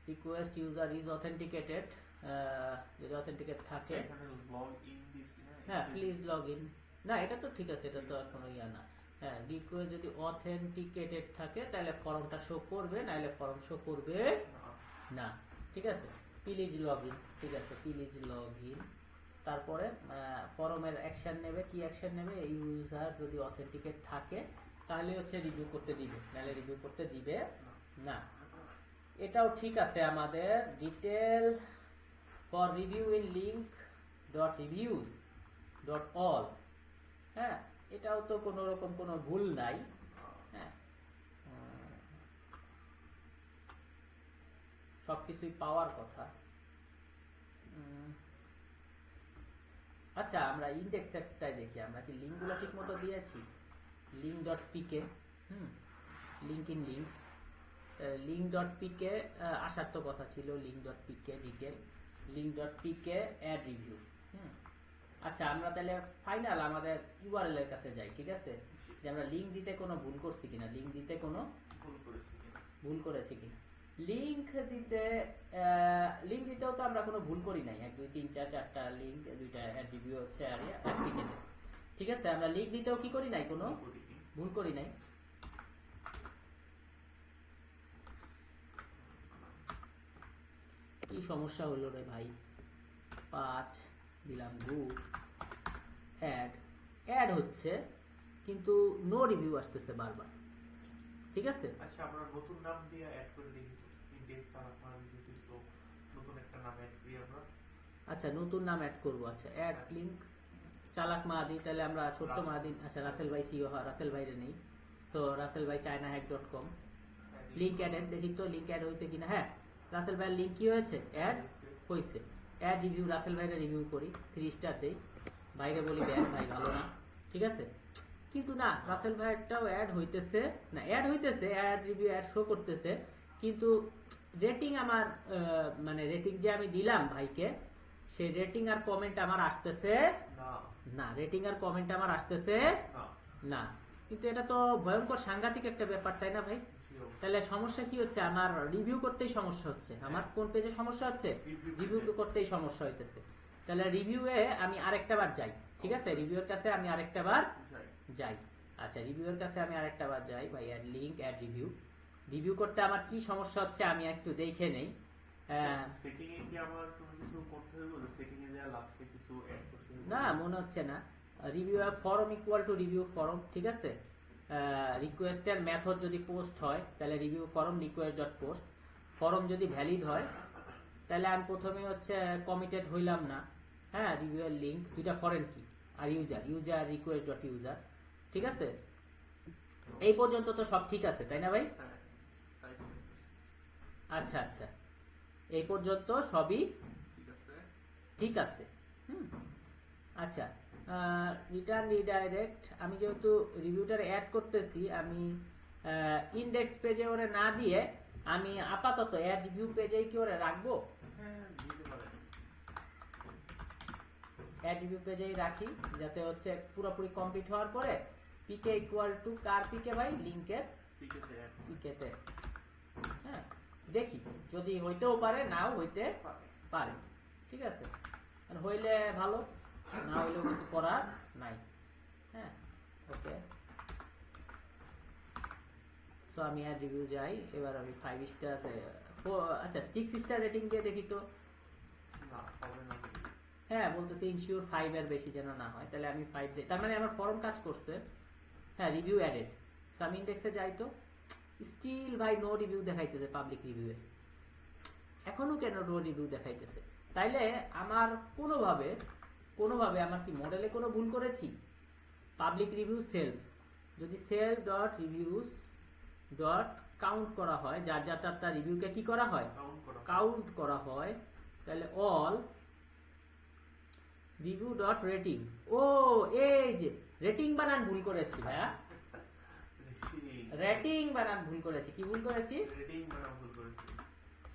request user is authenticated, যদি অথেন্টিকেট থাকে, হ্যাঁ প্লিজ লগ ইন, না এটা তো ঠিক আছে, এটা তো আর কোনো ইয়া না। হ্যাঁ রিকোয়েস্ট যদি অথেন্টিকেটেড থাকে তাহলে ফর্মটা শো করবে, নাহলে ফর্ম শো করবে না, ঠিক আছে। প্লিজ লগ ইন, ঠিক আছে, প্লিজ লগ ইন। তারপরে ফর্মের অ্যাকশন নেবে, কি অ্যাকশন নেবে, ইউজার যদি অথেন্টিকেট থাকে তাহলে হচ্ছে রিভিউ করতে দিবে, নাহলে রিভিউ করতে দিবে না। এটাও ঠিক আছে আমাদের, detail for review in link dot reviews dot all, হ্যাঁ এটাও তো কোনো রকম কোনো ভুল নাই, হ্যাঁ সব কিছুই পাওয়ার কথা। আচ্ছা আমরা ইন্ডেক্স সেটটাই দেখি, আমরা কি লিঙ্কগুলো ঠিক মতো দিয়েছি, link dot PK, link in links, link dot PK আসার তো কথা ছিল, link dot PK detail, link dot PK add review, আচ্ছা আমরা তাহলে ফাইনাল আমাদের ইউআরএল এর কাছে যাই, ঠিক আছে, যে আমরা লিঙ্ক দিতে কোনো ভুল করছি কিনা, লিঙ্ক দিতে কোনো ভুল করেছি কিনা। লিঙ্ক দিতেও তো আমরা কোনো ভুল করি নাই, 1 2 3 4 4টা লিঙ্ক, 2টা অ্যাড রিভিউ হচ্ছে আর পিকেতে, ঠিক আছে, আমরা লিঙ্ক দিতেও কি করি নাই, কোনো ভুল করি নাই। কি সমস্যা হলো রে ভাই, 5 দিলাম, গুড, অ্যাড হচ্ছে কিন্তু নো রিভিউ আসতেছে বারবার, ঠিক আছে। আচ্ছা আমরা নতুন নাম দিয়ে অ্যাড করে দেখি, ইন্ডেক্স চালাক মাদি তো নতুন একটা নাম অ্যাড করি আমরা। আচ্ছা নতুন নাম অ্যাড করব, আচ্ছা অ্যাড লিংক চালাক মাদি, তাহলে আমরা ছোট্ট মাদি, আচ্ছা রাসেল ভাই সিও, হ্যাঁ রাসেল ভাইরে নেই, সো রাসেল ভাই চায়নাহ্যাক.com, লিংক অ্যাড দেখি তো লিংক অ্যাড হয়েছে কিনা, হ্যাঁ রাসেল ভাইয়ের লিংক কি হয়েছে, অ্যাড হয়েছে। অ্যাড রিভিউ, রাসেল ভাইয়ের রিভিউ করি, 3 স্টার দেই, ভাইকে বলি দেখ ভাই ভালো না, ঠিক আছে, কিন্তু না রাসেল ভাইয়েরটাও অ্যাড হইতেছে না, অ্যাড হইতেছে, অ্যাড রিভিউ অ্যাড শো করতেছে, কিন্তু রেটিং আমার মানে রেটিং যে আমি দিলাম ভাইকে, সেই রেটিং আর কমেন্ট আমার আসতেছে না, রেটিং আর কমেন্ট আমার আসতেছে না, কিন্তু এটা তো ভয়ঙ্কর সাংঘাতিক একটা ব্যাপার তাই না ভাই? তাহলে সমস্যা কি হচ্ছে, আমার রিভিউ করতেই সমস্যা হচ্ছে, আমার কোন পেজে সমস্যা হচ্ছে, রিভিউ করতেই সমস্যা হইতেছে। তাহলে রিভিউয়ে আমি আরেকটা বার যাই, ঠিক আছে, রিভিউয়ের কাছে আমি আরেকটা বার যাই, আচ্ছা রিভিউয়ের কাছে আমি আরেকটা বার যাই ভাই, অ্যাড লিংক অ্যাড রিভিউ করতে আমার কি সমস্যা হচ্ছে আমি একটু দেখে নেই। সেটিং এ কি আমার কোনো কিছু করতে হবে, সেটিং এ যা লাস্টে কিছু অ্যাড করতে হবে না মনে হচ্ছে না, review form equal to review form, ঠিক আছে, রিকোয়েস্টের মেথড যদি পোস্ট হয় তাহলে review form request dot post, form যদি ভ্যালিড হয় তাহলে আমি প্রথমে হচ্ছে কমিটেড হইলাম না, হ্যাঁ রিভিউয়ের লিঙ্ক, দুইটা ফরেন কি আর ইউজার রিকোয়েস্ট ডট ইউজার, ঠিক আছে, এই পর্যন্ত তো সব ঠিক আছে তাই না ভাই? আচ্ছা আচ্ছা এই পর্যন্ত সবই ঠিক আছে, আচ্ছা রিটার্ন রিডাইরেক্ট, আমি যেহেতু রিভিউটার অ্যাড করতেছি, আমি ইন্ডেক্স পেজে ওরে না দিয়ে আমি আপাতত অ্যাড রিভিউ পেজেই কি ওরে রাখবো, অ্যাড রিভিউ পেজেই রাখি, যাতে হচ্ছে পুরোপুরি কমপ্লিট হওয়ার পরে পিকে ইকুয়াল টু কার পিকে ভাই, লিংকের পিকেতে, হ্যাঁ দেখি যদি হইতেও পারে নাও হইতে পারে, ঠিক আছে, আর হইলে ভালো, না হইলেও কিছু করার নাই, হ্যাঁ ওকে। সো আমি অ্যাড রিভিউ যাই, এবার আমি 5 স্টার, আচ্ছা 6 স্টার রেটিং দিয়ে দেখি তো, হ্যাঁ বলতেছে ইনশিওর 5 এর বেশি যেন না হয়, তাহলে আমি 5 দিই, তার মানে আমার ফর্ম কাজ করছে। হ্যাঁ রিভিউ অ্যাডেড, আমি ইন্ডেক্সে যাই তো স্টিল ভাই নো রিভিউ দেখাইতেছে পাবলিক রিভিউয়ে, এখনো কেন নো রিভিউ দেখাইতেছে? তাইলে আমার কোনোভাবে আমার কি মডেলে কোনো ভুল করেছি? পাবলিক রিভিউ সেলফ, যদি self dot reviews dot count করা হয়, যার যার রিভিউকে কি করা হয়, কাউন্ট করা হয়, তাহলে অল রিভিউ ডট রেটিং, ও এই যে রেটিং বানান ভুল করেছি ভাইয়া, রেটিং বানান ভুল করেছি। কি ভুল করেছি? রেটিং বানান ভুল করেছি,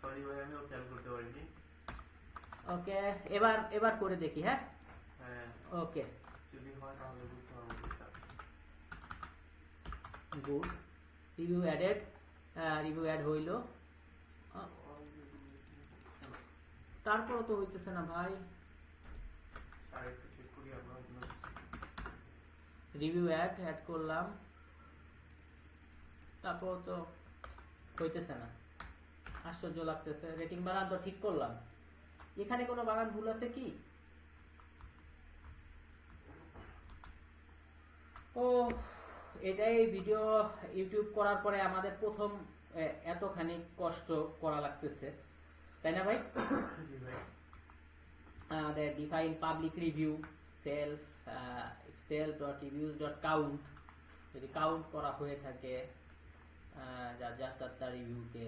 সরি ভাই আমিও খেয়াল করতে পারিনি। ওকে এবার করে দেখি। হ্যাঁ ওকে যদি হয় তাহলে বুঝতে পারবো। Good, review added, review add হইল, তারপর তো হইতেছে না ভাই। আরেকটু চেক করি আমরা। রিভিউ অ্যাড করলাম, তারপর তো হইতেছে না, আশ্চর্য লাগতেছে। রেটিং বানান তো ঠিক করলাম, এখানে কোনো বানান ভুল আছে কি? ও এটাই ভিডিও ইউটিউব করার পরে আমাদের প্রথম এতখানি কষ্ট করা লাগতেছে, তাই না ভাই? আমাদের define public review self dot reviews dot count, যদি কাউন্ট করা হয়ে থাকে যার রিভিউকে,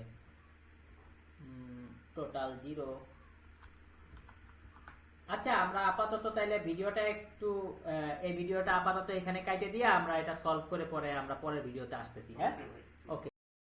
টোটাল 0। আচ্ছা আমরা আপাতত তাইলে ভিডিওটা এই ভিডিওটা আপাতত এখানে কাটে দিয়ে আমরা এটা সলভ করে পরে আমরা পরের ভিডিওতে আসতেছি। হ্যাঁ Okay, ভাই।